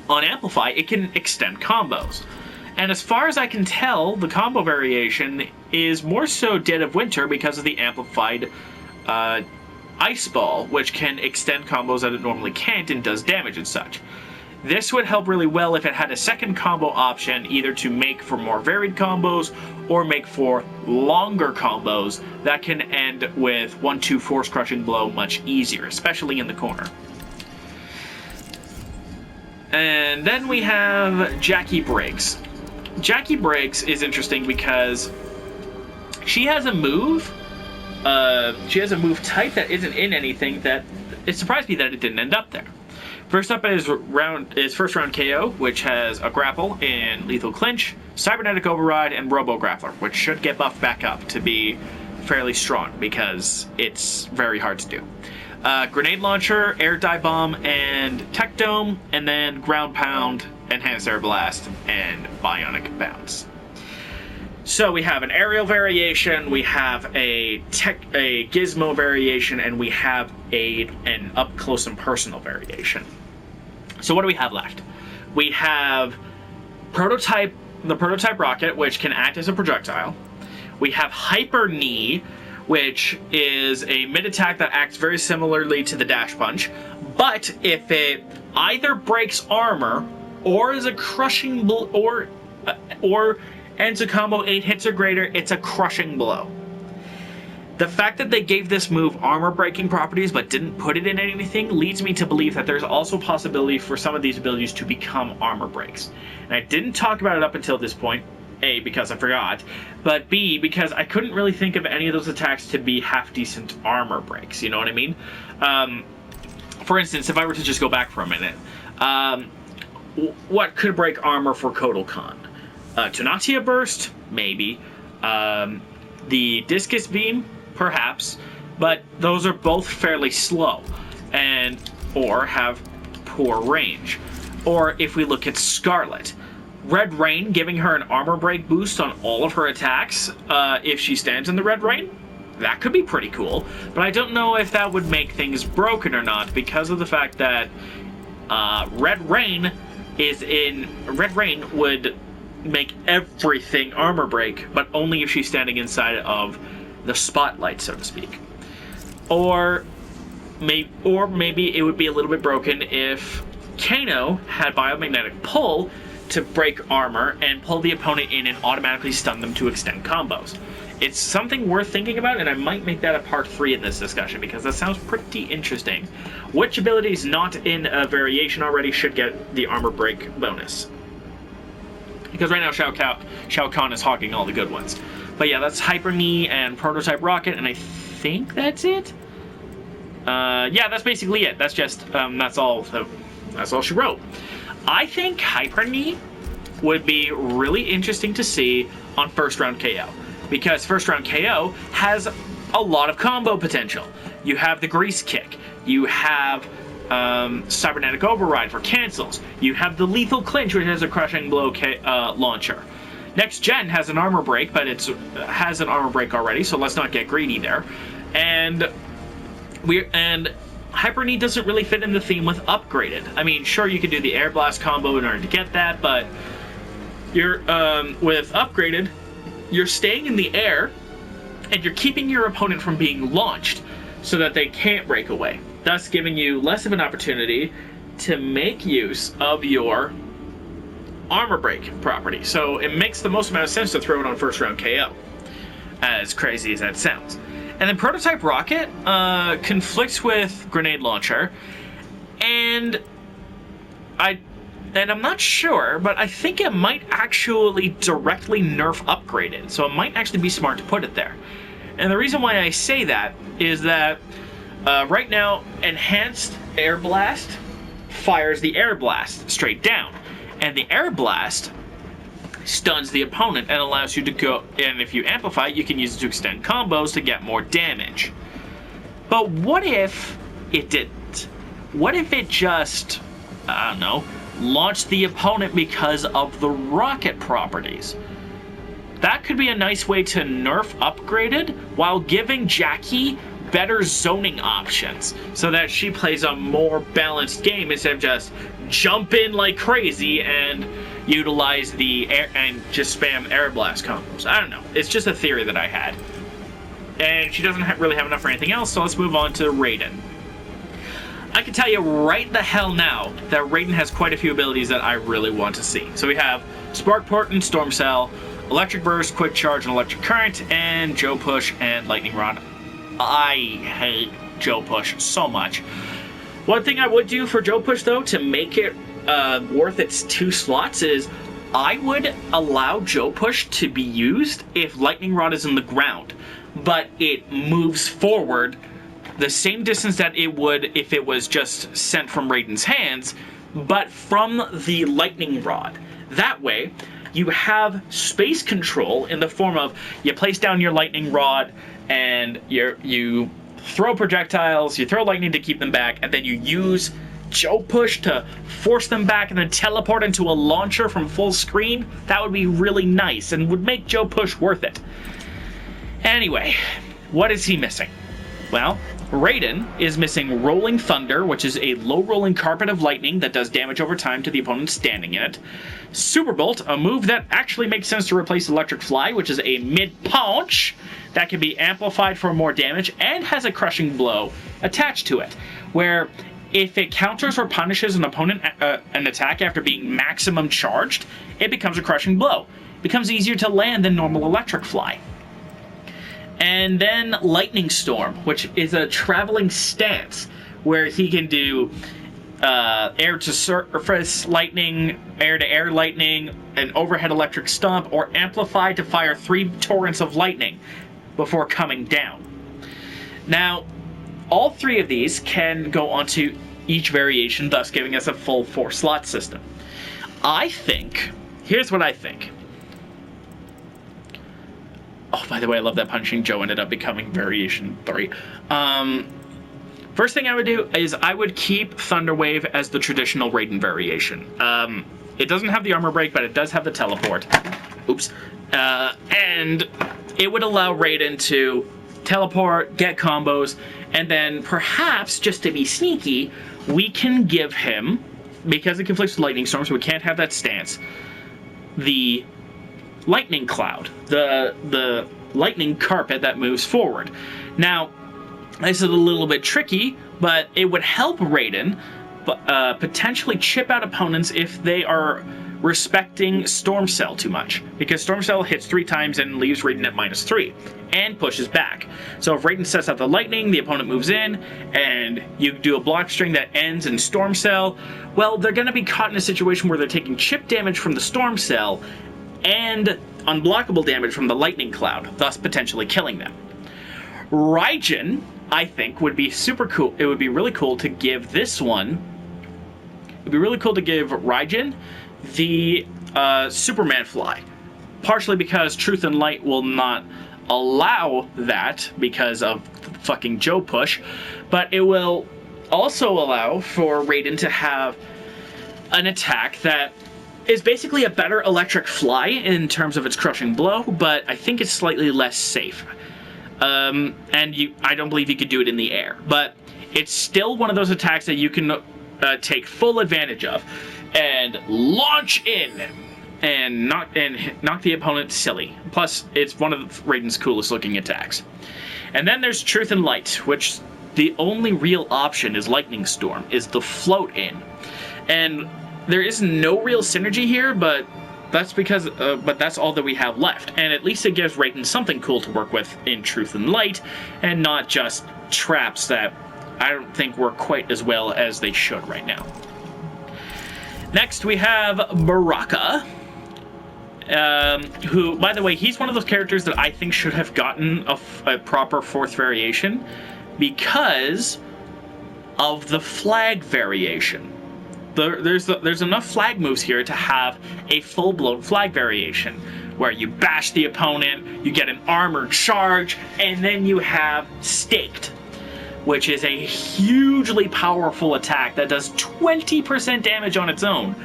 on Amplify, it can extend combos. And as far as I can tell, the combo variation is more so Dead of Winter because of the amplified Ice Ball, which can extend combos that it normally can't and does damage and such. This would help really well if it had a second combo option, either to make for more varied combos or make for longer combos that can end with 1-2 Force Crushing Blow much easier, especially in the corner. And then we have Jackie Briggs. Jackie Briggs is interesting because she has a move. She has a move type that isn't in anything. That it surprised me that it didn't end up there. First up is first round KO, which has a grapple in Lethal Clinch, Cybernetic Override, and Robo Grappler, which should get buffed back up to be fairly strong because it's very hard to do. Grenade Launcher, Air Dive Bomb, and Tech Dome, and then Ground Pound, Enhanced Air Blast, and Bionic Bounce. So we have an aerial variation, we have a gizmo variation, and we have an up close and personal variation. So what do we have left? We have the prototype rocket, which can act as a projectile. We have Hyper Knee, which is a mid attack that acts very similarly to the Dash Punch, but if it either breaks armor or is a crushing blow or ends a combo 8 hits or greater, it's a crushing blow. The fact that they gave this move armor breaking properties but didn't put it in anything leads me to believe that there's also possibility for some of these abilities to become armor breaks. And I didn't talk about it up until this point, A, because I forgot, but B, because I couldn't really think of any of those attacks to be half-decent armor breaks, you know what I mean? For instance, if I were to just go back for a minute, what could break armor for Kotal Khan? Tunatia Burst, maybe. The Discus Beam, perhaps. But those are both fairly slow, or have poor range. Or if we look at Scarlet, Red Rain giving her an armor break boost on all of her attacks if she stands in the Red Rain. That could be pretty cool, but I don't know if that would make things broken or not because of the fact that Red Rain would make everything armor break, but only if she's standing inside of the spotlight, so to speak. Or maybe it would be a little bit broken if Kano had biomagnetic pull to break armor and pull the opponent in and automatically stun them to extend combos. It's something worth thinking about, and I might make that a part 3 in this discussion because that sounds pretty interesting. Which abilities not in a variation already should get the armor break bonus? Because right now Shao Kahn is hogging all the good ones. But yeah, that's Hyper Knee and Prototype Rocket, and I think that's it. Yeah, that's basically it. That's just that's all she wrote. I think Hyper Knee would be really interesting to see on first round KO, because first round KO has a lot of combo potential. You have the Grease Kick, you have Cybernetic Override for cancels, you have the Lethal Clinch, which has a Crushing Blow launcher. Next Gen has an armor break, but it has an armor break already, so let's not get greedy there. And Hyper Knee doesn't really fit in the theme with Upgraded. I mean, sure, you could do the Air Blast combo in order to get that, but you're with Upgraded, you're staying in the air, and you're keeping your opponent from being launched so that they can't break away, thus giving you less of an opportunity to make use of your armor break property. So it makes the most amount of sense to throw it on first round KO, as crazy as that sounds. And then Prototype Rocket conflicts with Grenade Launcher, and I'm not sure, but I think it might actually directly nerf Upgraded, so it might actually be smart to put it there. And the reason why I say that is that right now, Enhanced Air Blast fires the Air Blast straight down, and the Air Blast stuns the opponent and allows you to go, and if you amplify it, you can use it to extend combos to get more damage. But what if it didn't? What if it just, I don't know, launched the opponent because of the rocket properties? That could be a nice way to nerf Upgraded while giving Jackie better zoning options so that she plays a more balanced game instead of just jump in like crazy and utilize the air and just spam Air Blast combos. I don't know. It's just a theory that I had. And she doesn't really have enough for anything else, so let's move on to Raiden. I can tell you right the hell now that Raiden has quite a few abilities that I really want to see. So we have Spark Port and Storm Cell, Electric Burst, Quick Charge and Electric Current, and Joe Push and Lightning Rod. I hate Joe Push so much. One thing I would do for Joe Push, though, to make it worth its 2 slots is I would allow Joe Push to be used if Lightning Rod is in the ground, but it moves forward the same distance that it would if it was just sent from Raiden's hands, but from the Lightning Rod. That way, you have space control in the form of you place down your Lightning Rod and you throw projectiles, you throw lightning to keep them back, and then you use Joe Push to force them back and then teleport into a launcher from full screen. That would be really nice and would make Joe Push worth it. Anyway, what is he missing? Well, Raiden is missing Rolling Thunder, which is a low-rolling carpet of lightning that does damage over time to the opponent standing in it. Super Bolt, a move that actually makes sense to replace Electric Fly, which is a mid-punch that can be amplified for more damage and has a Crushing Blow attached to it, where if it counters or punishes an opponent an attack after being maximum charged, it becomes a Crushing Blow. It becomes easier to land than normal Electric Fly. And then Lightning Storm, which is a traveling stance where he can do air to surface lightning, air to air lightning, an overhead electric stomp, or amplify to fire 3 torrents of lightning before coming down. Now, all 3 of these can go onto each variation, thus giving us a full 4-slot system. I think, here's what I think. Oh, by the way, I love that Punching Joe ended up becoming Variation 3. First thing I would do is I would keep Thunder Wave as the traditional Raiden variation. It doesn't have the armor break, but it does have the teleport. Oops. And it would allow Raiden to teleport, get combos, and then perhaps, just to be sneaky, we can give him, because it conflicts with Lightning Storm, so we can't have that stance, the Lightning Cloud, the lightning carpet that moves forward. Now, this is a little bit tricky, but it would help Raiden potentially chip out opponents if they are respecting Storm Cell too much, because Storm Cell hits 3 times and leaves Raiden at -3 and pushes back. So if Raiden sets out the lightning, the opponent moves in, and you do a block string that ends in Storm Cell, well, they're going to be caught in a situation where they're taking chip damage from the Storm Cell and unblockable damage from the Lightning Cloud, thus potentially killing them. Raijin, I think, would be super cool. It would be really cool to give this one. It'd be really cool to give Raijin the Superman fly. Partially because Truth and Light will not allow that because of the fucking Joe push, but it will also allow for Raiden to have an attack that is basically a better electric fly in terms of its crushing blow, but I think it's slightly less safe. I don't believe you could do it in the air, but it's still one of those attacks that you can take full advantage of and launch in and knock the opponent silly. Plus, it's one of Raiden's coolest looking attacks. And then there's Truth and Light, which the only real option is Lightning Storm, is the float in. And there is no real synergy here, but that's because, but that's all that we have left. And at least it gives Raiden something cool to work with in Truth and Light, and not just traps that I don't think work quite as well as they should right now. Next, we have Baraka, who, by the way, he's one of those characters that I think should have gotten a proper 4th variation because of the flag variation. There's enough flag moves here to have a full-blown flag variation, where you bash the opponent, you get an armored charge, and then you have Staked, which is a hugely powerful attack that does 20% damage on its own,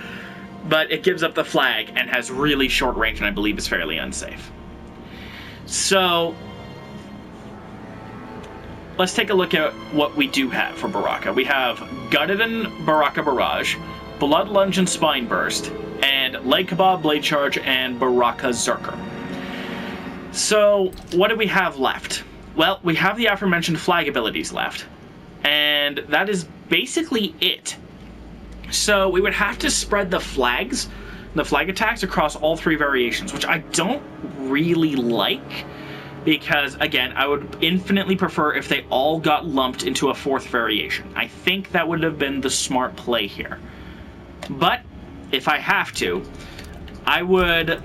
but it gives up the flag and has really short range, and I believe is fairly unsafe. So let's take a look at what we do have for Baraka. We have Gutted Baraka Barrage, Blood Lunge and Spine Burst, and Leg Kebab, Blade Charge, and Baraka Zerker. So what do we have left? Well, we have the aforementioned flag abilities left, and that is basically it. So we would have to spread the flag attacks across all 3 variations, which I don't really like, because, again, I would infinitely prefer if they all got lumped into a 4th variation. I think that would have been the smart play here. But if I have to, I would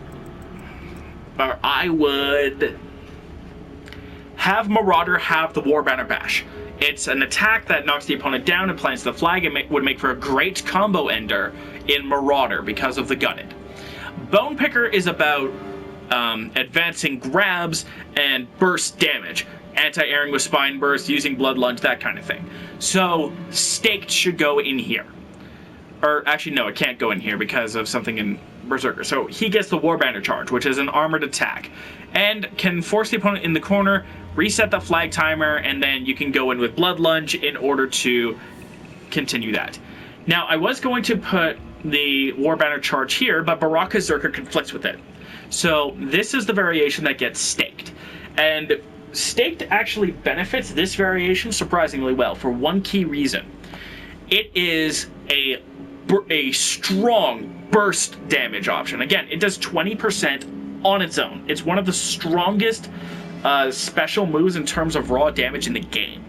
have Marauder have the Warbanner Bash. It's an attack that knocks the opponent down and plants the flag, and would make for a great combo ender in Marauder because of the Gutted. Bone Picker is about advancing grabs and burst damage, anti-airing with Spine Burst, using Blood Lunge, that kind of thing. So Staked should go in here. Or actually, no, it can't go in here because of something in Berserker. So he gets the Warbanner Charge, which is an armored attack, and can force the opponent in the corner, reset the flag timer, and then you can go in with Blood Lunge in order to continue that. Now, I was going to put the Warbanner Charge here, but Baraka Zerker conflicts with it. So this is the variation that gets Staked. And Staked actually benefits this variation surprisingly well for one key reason. It is a strong burst damage option. Again, it does 20% on its own. It's one of the strongest special moves in terms of raw damage in the game.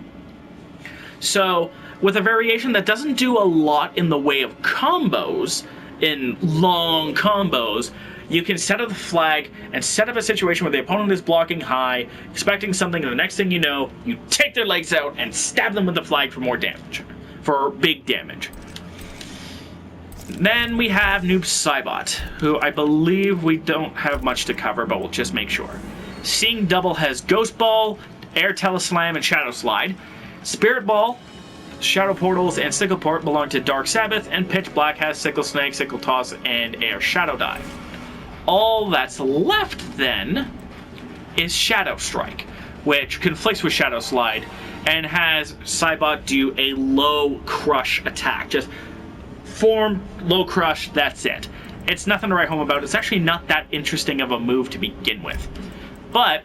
So with a variation that doesn't do a lot in the way of combos, in long combos, you can set up the flag and set up a situation where the opponent is blocking high, expecting something, and the next thing you know, you take their legs out and stab them with the flag for more damage. For big damage. Then we have Noob Saibot, who I believe we don't have much to cover, but we'll just make sure. Seeing Double has Ghost Ball, Air Teleslam, and Shadow Slide. Spirit Ball, Shadow Portals, and Sickle Port belong to Dark Sabbath, and Pitch Black has Sickle Snake, Sickle Toss, and Air Shadow Dive. All that's left then is Shadow Strike, which conflicts with Shadow Slide and has Saibot do a low crush attack. Just form, low crush, that's it. It's nothing to write home about. It's actually not that interesting of a move to begin with. But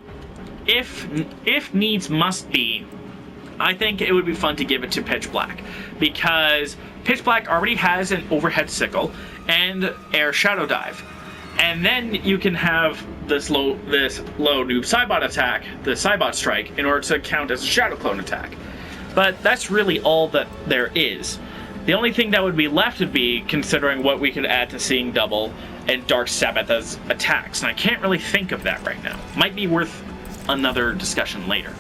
if needs must be, I think it would be fun to give it to Pitch Black, because Pitch Black already has an overhead sickle and Air Shadow Dive. And then you can have this low Noob Saibot attack, the Saibot Strike, in order to count as a Shadow Clone attack. But that's really all that there is. The only thing that would be left would be considering what we could add to Seeing Double and Dark Sabbath as attacks, and I can't really think of that right now. Might be worth another discussion later.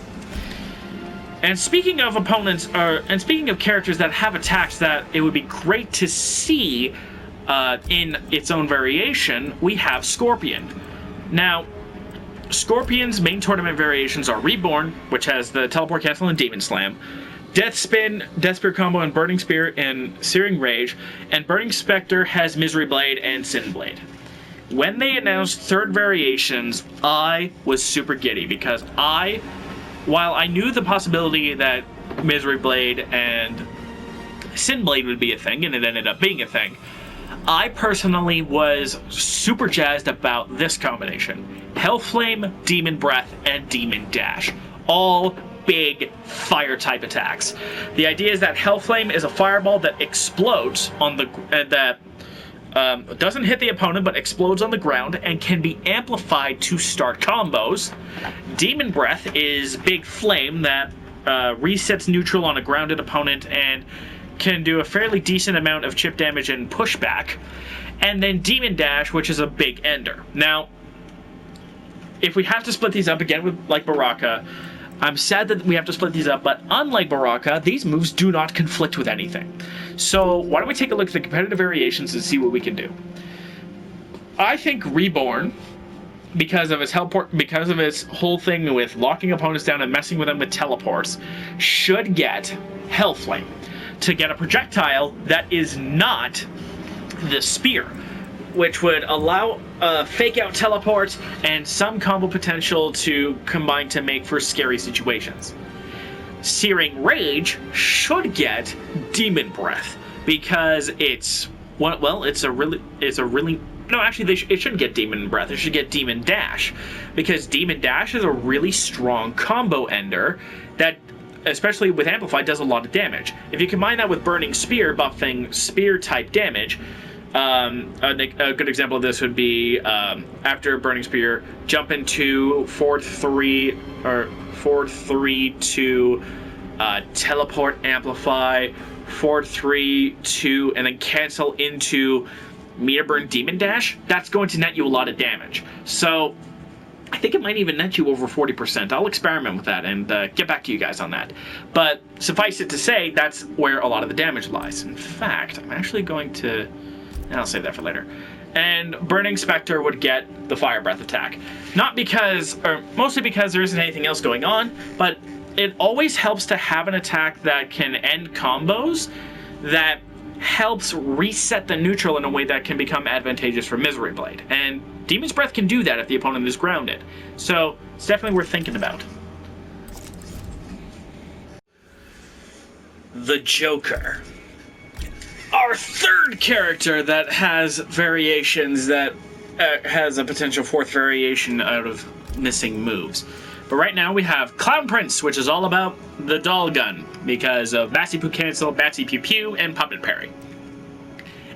And speaking of opponents, and speaking of characters that have attacks that it would be great to see in its own variation, we have Scorpion. Now, Scorpion's main tournament variations are Reborn, which has the Teleport Cancel and Demon Slam, Death Spin, Death Spear combo, and Burning Spear and Searing Rage, and Burning Spectre has Misery Blade and Sin Blade. When they announced third variations, I was super giddy because while I knew the possibility that Misery Blade and Sin Blade would be a thing, and it ended up being a thing, I personally was super jazzed about this combination. Hellflame, Demon Breath, and Demon Dash. All big fire type attacks. The idea is that Hellflame is a fireball that explodes on the doesn't hit the opponent but explodes on the ground and can be amplified to start combos. Demon Breath is big flame that resets neutral on a grounded opponent and can do a fairly decent amount of chip damage and pushback. And then Demon Dash, which is a big ender. Now, if we have to split these up again with like Baraka, I'm sad that we have to split these up, but unlike Baraka, these moves do not conflict with anything. So why don't we take a look at the competitive variations and see what we can do. I think Reborn, because of its whole thing with locking opponents down and messing with them with teleports, should get Hellflame to get a projectile that is not the spear, which would allow fake out teleports and some combo potential to combine to make for scary situations. Searing Rage should get Demon Breath because it shouldn't get Demon Breath. It should get Demon Dash because Demon Dash is a really strong combo ender that, especially with Amplified, does a lot of damage. If you combine that with Burning Spear, buffing spear type damage, a good example of this would be after Burning Spear, jump into forward 3 to teleport amplify, forward 3 2, and then cancel into Meter Burn Demon Dash. That's going to net you a lot of damage. So I think it might even net you over 40%. I'll experiment with that and get back to you guys on that. But suffice it to say, that's where a lot of the damage lies. In fact, I'm actually going to... I'll save that for later. And Burning Spectre would get the Fire Breath attack. Not because, or mostly because there isn't anything else going on, but it always helps to have an attack that can end combos that helps reset the neutral in a way that can become advantageous for Misery Blade. And Demon's Breath can do that if the opponent is grounded. So it's definitely worth thinking about. The Joker. Our third character that has variations, that has a potential fourth variation out of missing moves. But right now we have Clown Prince, which is all about the doll gun, because of Batsy Poo Cancel, Batsy Pew Pew, and Puppet Parry.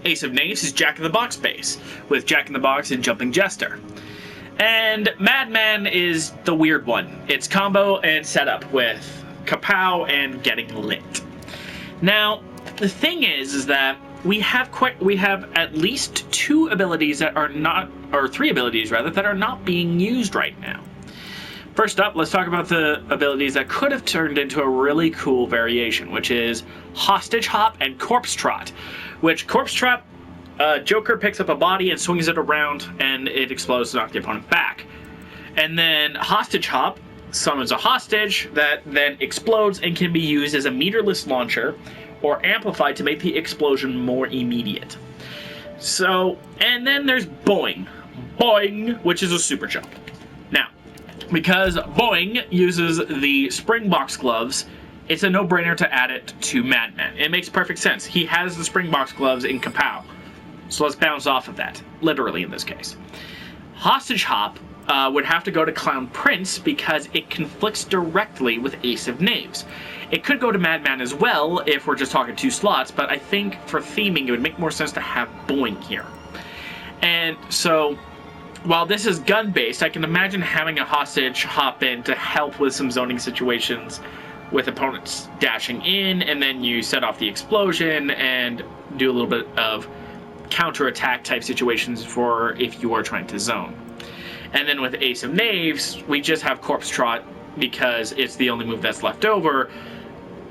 Ace of Knaves is Jack in the Box base, with Jack in the Box and Jumping Jester. And Madman is the weird one. It's combo and setup with Kapow and Getting Lit. Now, the thing is that we have at least two abilities that are not, or three abilities rather, that are not being used right now. First up, let's talk about the abilities that could have turned into a really cool variation, which is Hostage Hop and Corpse Trot. Which Corpse Trot Joker picks up a body and swings it around, and it explodes to knock the opponent back. And then Hostage Hop summons a hostage that then explodes and can be used as a meterless launcher or amplified to make the explosion more immediate. So, and then there's Boing. Boing, which is a super jump. Now, because Boing uses the Springbox gloves, it's a no-brainer to add it to Madman. It makes perfect sense. He has the Springbox gloves in Kapow. So let's bounce off of that, literally in this case. Hostage Hop would have to go to Clown Prince because it conflicts directly with Ace of Knaves. It could go to Madman as well if we're just talking 2 slots, but I think for theming it would make more sense to have Boing here. And so, while this is gun-based, I can imagine having a hostage hop in to help with some zoning situations with opponents dashing in, and then you set off the explosion and do a little bit of counter-attack type situations for if you are trying to zone. And then with Ace of Knaves, we just have Corpse Trot because it's the only move that's left over,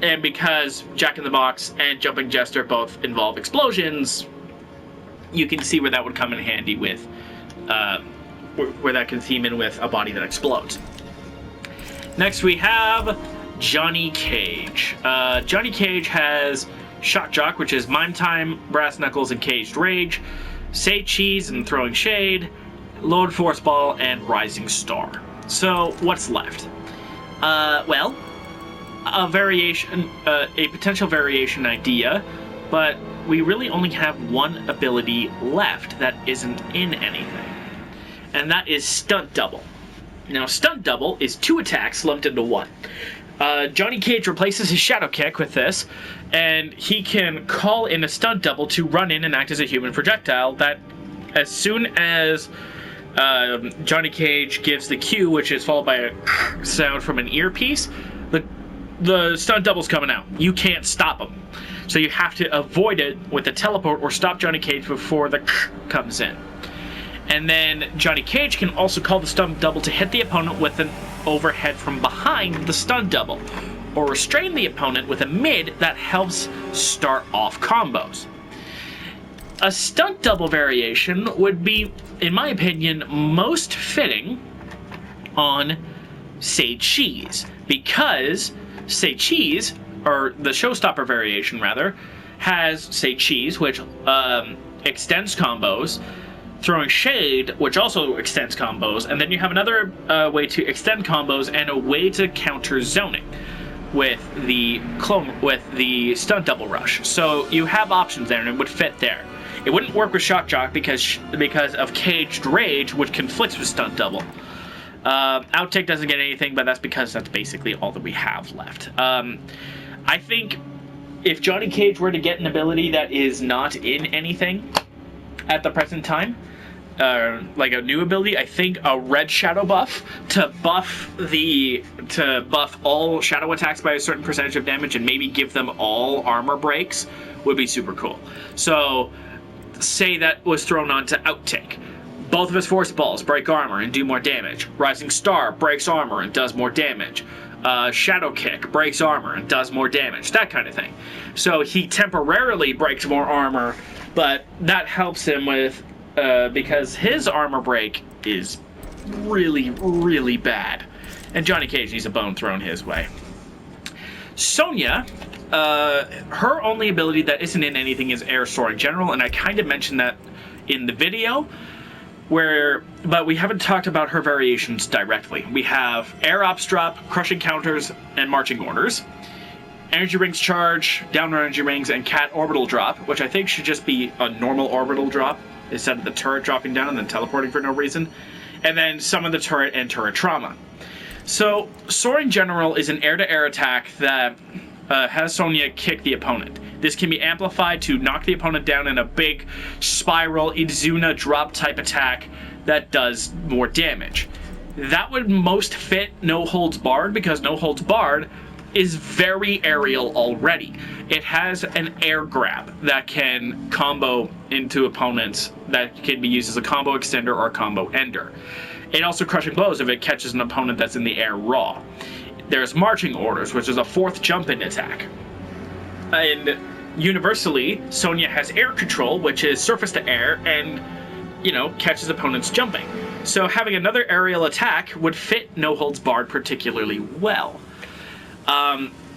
and because Jack in the Box and Jumping Jester both involve explosions, you can see where that would come in handy with, where that can theme in with a body that explodes. Next we have Johnny Cage. Johnny Cage has Shock Jock, which is Mime Time, Brass Knuckles, and Caged Rage, Say Cheese and Throwing Shade, Load Force Ball, and Rising Star. So, what's left? Well, a variation, a potential variation idea, but we really only have one ability left that isn't in anything, and that is Stunt Double. Now, Stunt Double is 2 attacks lumped into 1. Johnny Cage replaces his Shadow Kick with this, and he can call in a Stunt Double to run in and act as a human projectile that, as soon as Johnny Cage gives the cue, which is followed by a sound from an earpiece, the Stunt Double's coming out. You can't stop him. So you have to avoid it with a teleport or stop Johnny Cage before the comes in. And then Johnny Cage can also call the Stunt Double to hit the opponent with an overhead from behind the Stunt Double, or restrain the opponent with a mid that helps start off combos. A Stunt Double variation would be, in my opinion, most fitting on Say Cheese, because Say Cheese, or the Showstopper variation rather, has Say Cheese, which extends combos, Throwing Shade, which also extends combos, and then you have another way to extend combos and a way to counter zoning with the Stunt Double Rush. So you have options there, and it would fit there. It wouldn't work with Shock Jock because of Caged Rage, which conflicts with Stunt Double. Outtake doesn't get anything, but that's because that's basically all that we have left. I think if Johnny Cage were to get an ability that is not in anything at the present time, like a new ability, I think a red shadow buff to buff all shadow attacks by a certain percentage of damage and maybe give them all armor breaks would be super cool. So say that was thrown onto Outtake. Both of his force balls break armor and do more damage. Rising Star breaks armor and does more damage. Shadow Kick breaks armor and does more damage. That kind of thing. So he temporarily breaks more armor, but that helps him with because his armor break is really, really bad. And Johnny Cage needs a bone thrown his way. Sonya, her only ability that isn't in anything is Air Soaring General, and I kind of mentioned that in the video, but we haven't talked about her variations directly. We have Air Ops Drop, Crushing Counters, and Marching Orders, Energy Rings Charge, Down Energy Rings, and Cat Orbital Drop, which I think should just be a normal orbital drop instead of the turret dropping down and then teleporting for no reason, and then Summon the Turret and Turret Trauma. So Soaring General is an air-to-air attack that has Sonya kick the opponent. This can be amplified to knock the opponent down in a big spiral Izuna drop type attack that does more damage. That would most fit No Holds Barred because No Holds Barred is very aerial already. It has an air grab that can combo into opponents that can be used as a combo extender or a combo ender. It also Crushing Blows if it catches an opponent that's in the air raw. There's Marching Orders, which is a 4th jump-in attack. And universally, Sonya has air control, which is surface to air, and, you know, catches opponents jumping. So having another aerial attack would fit No Holds Barred particularly well.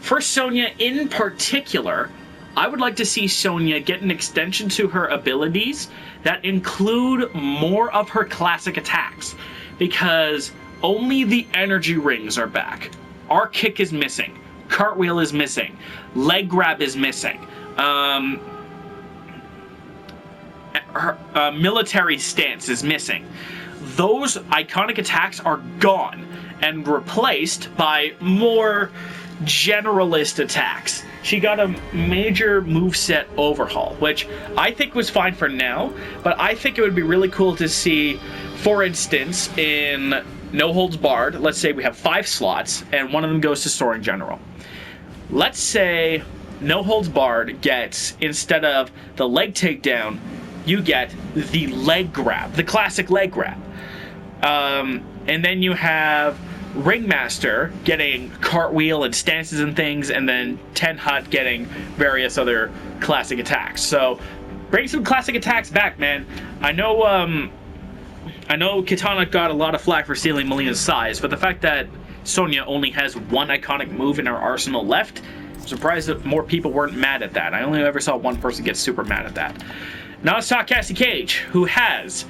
For Sonya in particular, I would like to see Sonya get an extension to her abilities that include more of her classic attacks, because only the energy rings are back. Arc kick is missing. Cartwheel is missing. Leg grab is missing. Military stance is missing. Those iconic attacks are gone and replaced by more generalist attacks. She got a major moveset overhaul, which I think was fine for now, but I think it would be really cool to see, for instance, in No Holds Barred, let's say we have 5 slots, and one of them goes to Soaring General. Let's say No Holds Barred gets, instead of the leg takedown, you get the leg grab, the classic leg grab. And then you have Ringmaster getting cartwheel and stances and things, and then Ten Hut getting various other classic attacks. So bring some classic attacks back, man. I know Kitana got a lot of flack for stealing Melina's size, but the fact that Sonya only has one iconic move in her arsenal left, I'm surprised that more people weren't mad at that. I only ever saw one person get super mad at that. Now let's talk Cassie Cage, who has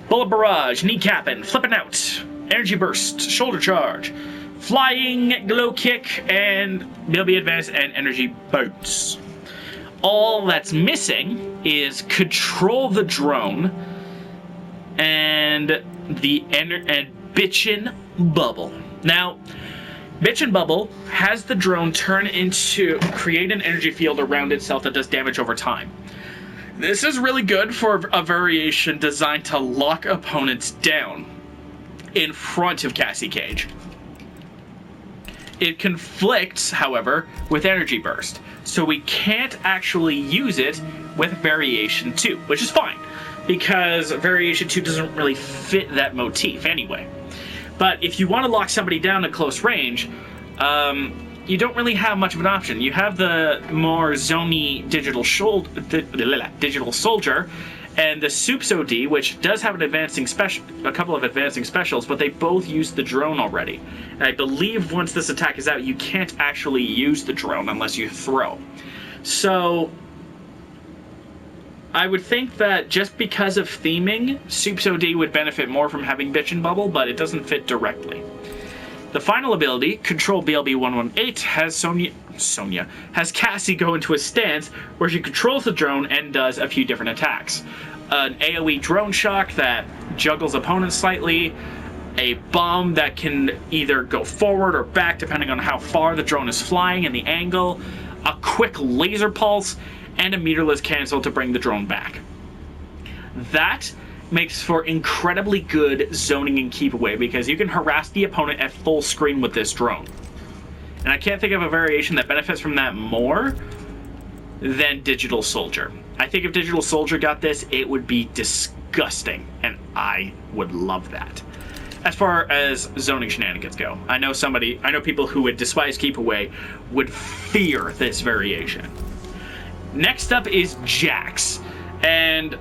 Bullet Barrage, Kneecapping, Flipping Out, Energy Burst, Shoulder Charge, Flying, Glow Kick, and BLB Advance and Energy Bounce. All that's missing is Control the Drone and Bitchin' Bubble. Now, Bitchin' Bubble has the drone create an energy field around itself that does damage over time. This is really good for a variation designed to lock opponents down in front of Cassie Cage. It conflicts, however, with Energy Burst, so we can't actually use it with Variation 2, which is fine, because Variation 2 doesn't really fit that motif anyway. But if you want to lock somebody down at close range, you don't really have much of an option. You have the more zony Digital Soldier and the Soups OD, which does have a couple of advancing specials, but they both use the drone already. And I believe once this attack is out, you can't actually use the drone unless you throw. So I would think that just because of theming, Soups OD would benefit more from having Bitchin' Bubble, but it doesn't fit directly. The final ability, Control BLB 118, has Cassie go into a stance where she controls the drone and does a few different attacks. An AoE drone shock that juggles opponents slightly, a bomb that can either go forward or back depending on how far the drone is flying and the angle, a quick laser pulse, and a meterless cancel to bring the drone back. That makes for incredibly good zoning and keep away, because you can harass the opponent at full screen with this drone. And I can't think of a variation that benefits from that more than Digital Soldier. I think if Digital Soldier got this, it would be disgusting, and I would love that. As far as zoning shenanigans go, I know people who would despise keep away would fear this variation. Next up is Jax, and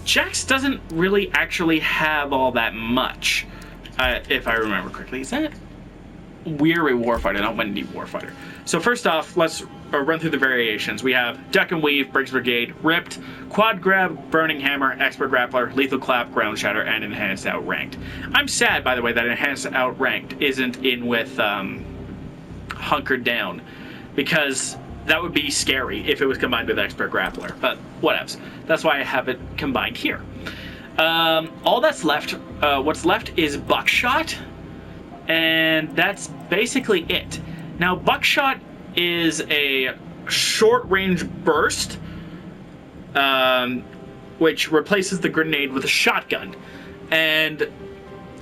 Jax doesn't really actually have all that much, if I remember correctly. Is that Weary Warfighter, not Wendy Warfighter? So first off, let's run through the variations. We have Duck and Weave, Briggs Brigade, Ripped, Quad Grab, Burning Hammer, Expert Grappler, Lethal Clap, Ground Shatter, and Enhanced Outranked. I'm sad, by the way, that Enhanced Outranked isn't in with Hunkered Down, because that would be scary if it was combined with Expert Grappler, but whatevs. That's why I have it combined here. All that's left, what's left is Buckshot, and that's basically it. Now, Buckshot is a short-range burst, which replaces the grenade with a shotgun, and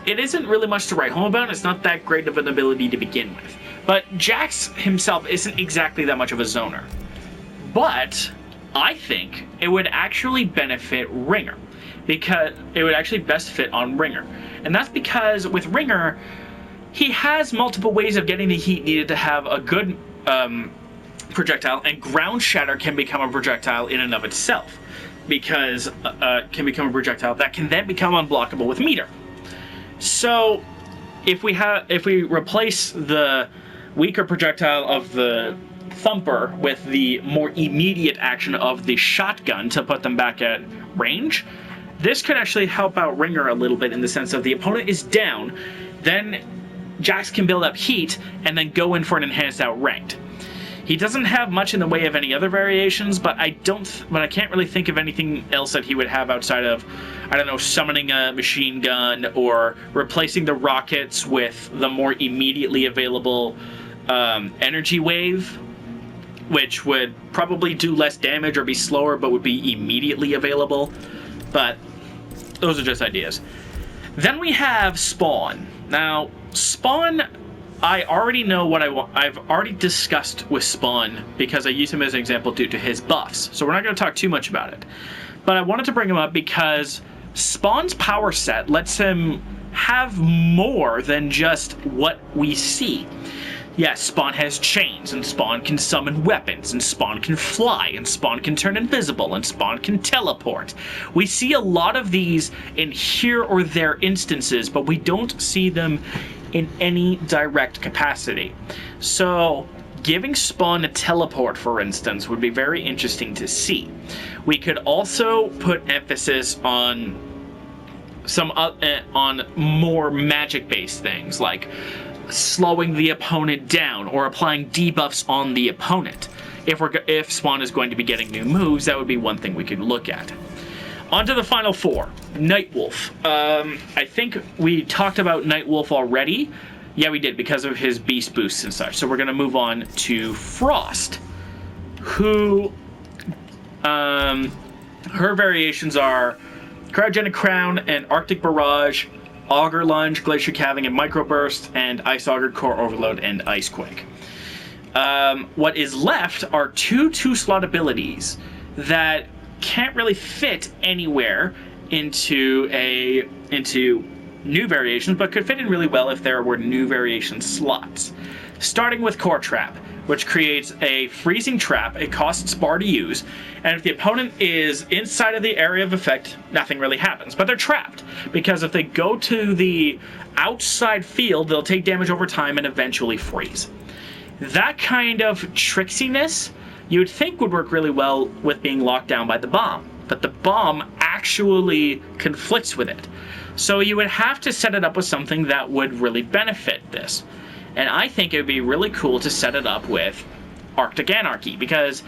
it isn't really much to write home about. It's not that great of an ability to begin with. But Jax himself isn't exactly that much of a zoner. But I think it would actually benefit Ringer, because it would actually best fit on Ringer. And that's because with Ringer, he has multiple ways of getting the heat needed to have a good projectile, and ground shatter can become a projectile in and of itself, because can become a projectile that can then become unblockable with meter. So if we replace the weaker projectile of the thumper with the more immediate action of the shotgun to put them back at range, this could actually help out Ringer a little bit in the sense of the opponent is down, then Jax can build up heat and then go in for an enhanced outranked. He doesn't have much in the way of any other variations, but I can't really think of anything else that he would have outside of, I don't know, summoning a machine gun or replacing the rockets with the more immediately available energy wave, which would probably do less damage or be slower, but would be immediately available. But those are just ideas. Then we have Spawn. Now, Spawn, I already know what I want. I've already discussed with Spawn because I use him as an example due to his buffs. So we're not going to talk too much about it. But I wanted to bring him up because Spawn's power set lets him have more than just what we see. Yes, Spawn has chains, and Spawn can summon weapons, and Spawn can fly, and Spawn can turn invisible, and Spawn can teleport. We see a lot of these in here or there instances, but we don't see them in any direct capacity. So giving Spawn a teleport, for instance, would be very interesting to see. We could also put emphasis on on more magic-based things, like slowing the opponent down or applying debuffs on the opponent. If Spawn is going to be getting new moves, that would be one thing we could look at. On to the final four. Nightwolf. I think we talked about Nightwolf already. Yeah, we did, because of his beast boosts and such. So we're going to move on to Frost, who her variations are Cryogenic Crown and Arctic Barrage, Auger Lunge, Glacier Calving, and Microburst, and Ice Auger, Core Overload, and Ice Quake. What is left are two-slot abilities that can't really fit anywhere into new variations, but could fit in really well if there were new variation slots. Starting with Core Trap, which creates a freezing trap. It costs bar to use, and if the opponent is inside of the area of effect, nothing really happens. But they're trapped, because if they go to the outside field, they'll take damage over time and eventually freeze. That kind of tricksiness you would think would work really well with being locked down by the bomb, but the bomb actually conflicts with it. So you would have to set it up with something that would really benefit this. And I think it would be really cool to set it up with Arctic Anarchy, because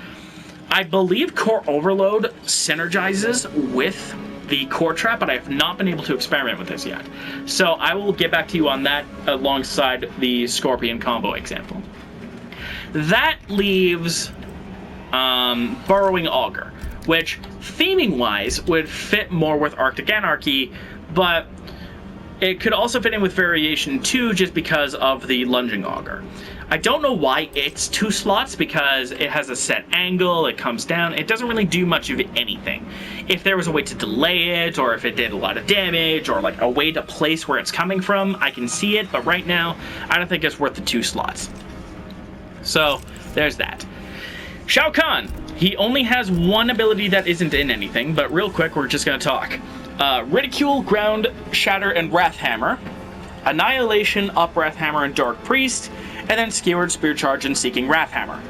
I believe Core Overload synergizes with the Core Trap, but I have not been able to experiment with this yet. So I will get back to you on that alongside the Scorpion combo example. That leaves Burrowing Auger, which theming-wise would fit more with Arctic Anarchy, but it could also fit in with Variation 2 just because of the Lunging Auger. I don't know why it's 2 slots, because it has a set angle, it comes down, it doesn't really do much of anything. If there was a way to delay it, or if it did a lot of damage, or like a way to place where it's coming from, I can see it, but right now, I don't think it's worth the 2 slots. So, there's that. Shao Kahn. He only has one ability that isn't in anything, but real quick, we're just going to talk. Ridicule, Ground, Shatter, and Wrath Hammer. Annihilation, Up Wrath Hammer, and Dark Priest. And then Skewered, Spear Charge, and Seeking Wrath Hammer.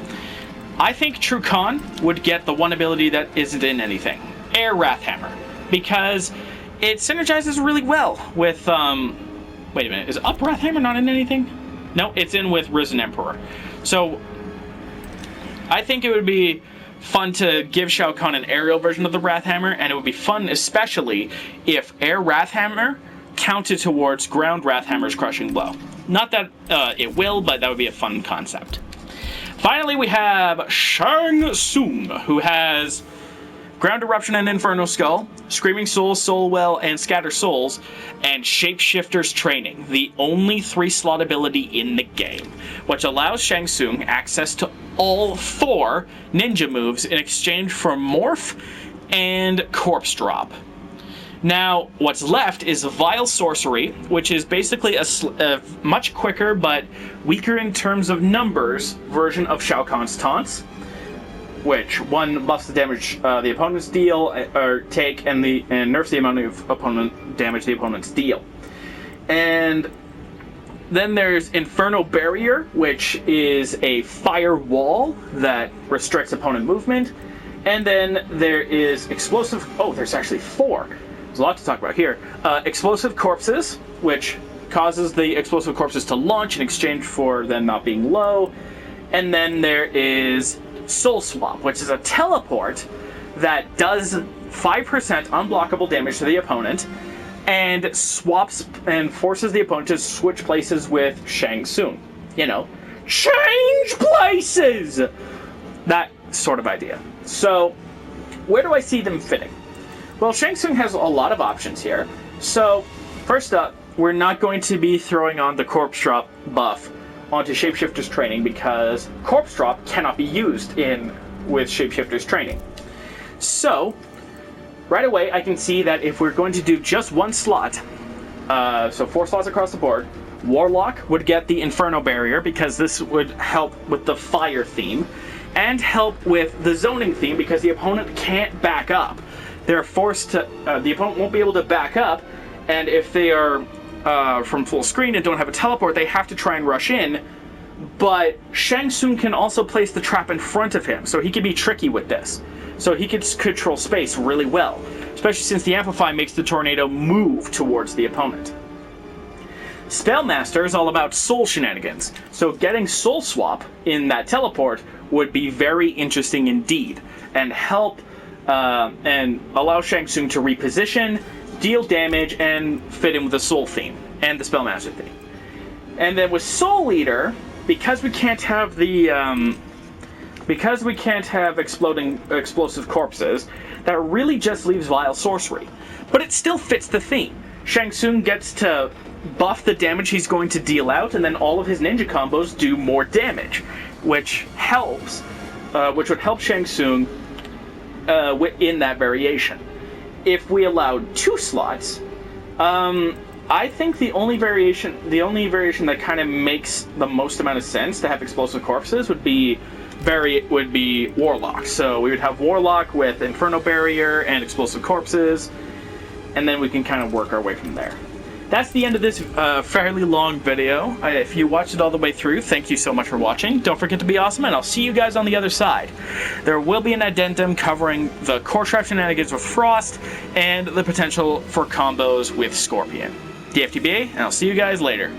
I think True Khan would get the one ability that isn't in anything. Air Wrath Hammer. Because it synergizes really well with, wait a minute, is Up Wrath Hammer not in anything? No, it's in with Risen Emperor. So, I think it would be fun to give Shao Kahn an aerial version of the Wrath Hammer, and it would be fun especially if Air Wrath Hammer counted towards Ground Wrath Hammer's Crushing Blow. Not that it will, but that would be a fun concept. Finally, we have Shang Tsung, who has Ground Eruption and Inferno Skull, Screaming Souls, Soul Well, and Scatter Souls, and Shapeshifter's Training, the only 3-slot ability in the game, which allows Shang Tsung access to all 4 ninja moves in exchange for Morph and Corpse Drop. Now, what's left is Vile Sorcery, which is basically a much quicker but weaker in terms of numbers version of Shao Kahn's taunts, which one buffs the damage the opponents deal or take, and nerfs the amount of opponent damage the opponents deal. And then there's Inferno Barrier, which is a fire wall that restricts opponent movement. And then there is Explosive... Oh, there's actually 4. There's a lot to talk about here. Explosive Corpses, which causes the explosive corpses to launch in exchange for them not being low. And then there is Soul Swap, which is a teleport that does 5% unblockable damage to the opponent and swaps and forces the opponent to switch places with Shang Tsung. You know, change places! That sort of idea. So, where do I see them fitting? Well, Shang Tsung has a lot of options here. So, first up, we're not going to be throwing on the Corpse Drop buff onto Shapeshifter's training because Corpse Drop cannot be used with Shapeshifter's training. So, right away I can see that if we're going to do just one slot, so 4 slots across the board, Warlock would get the Inferno Barrier because this would help with the fire theme, and help with the zoning theme because the opponent can't back up. They're forced to, the opponent won't be able to back up, and if they are from full screen and don't have a teleport, they have to try and rush in. But Shang Tsung can also place the trap in front of him, so he can be tricky with this. So he can control space really well, especially since the Amplify makes the tornado move towards the opponent. Spellmaster is all about soul shenanigans, so getting Soul Swap in that teleport would be very interesting indeed, and help and allow Shang Tsung to reposition, deal damage, and fit in with the Soul theme and the Spellmaster theme. And then with Soul Eater, because we can't have explosive corpses, that really just leaves Vile Sorcery. But it still fits the theme. Shang Tsung gets to buff the damage he's going to deal out, and then all of his ninja combos do more damage, which would help Shang Tsung in that variation. If we allowed 2 slots, I think the only variation that kind of makes the most amount of sense to have explosive corpses would be Warlock. So we would have Warlock with Inferno Barrier and explosive corpses, and then we can kind of work our way from there. That's the end of this fairly long video. If you watched it all the way through, thank you so much for watching. Don't forget to be awesome, and I'll see you guys on the other side. There will be an addendum covering the core trap shenanigans with Frost and the potential for combos with Scorpion. DFTBA, and I'll see you guys later.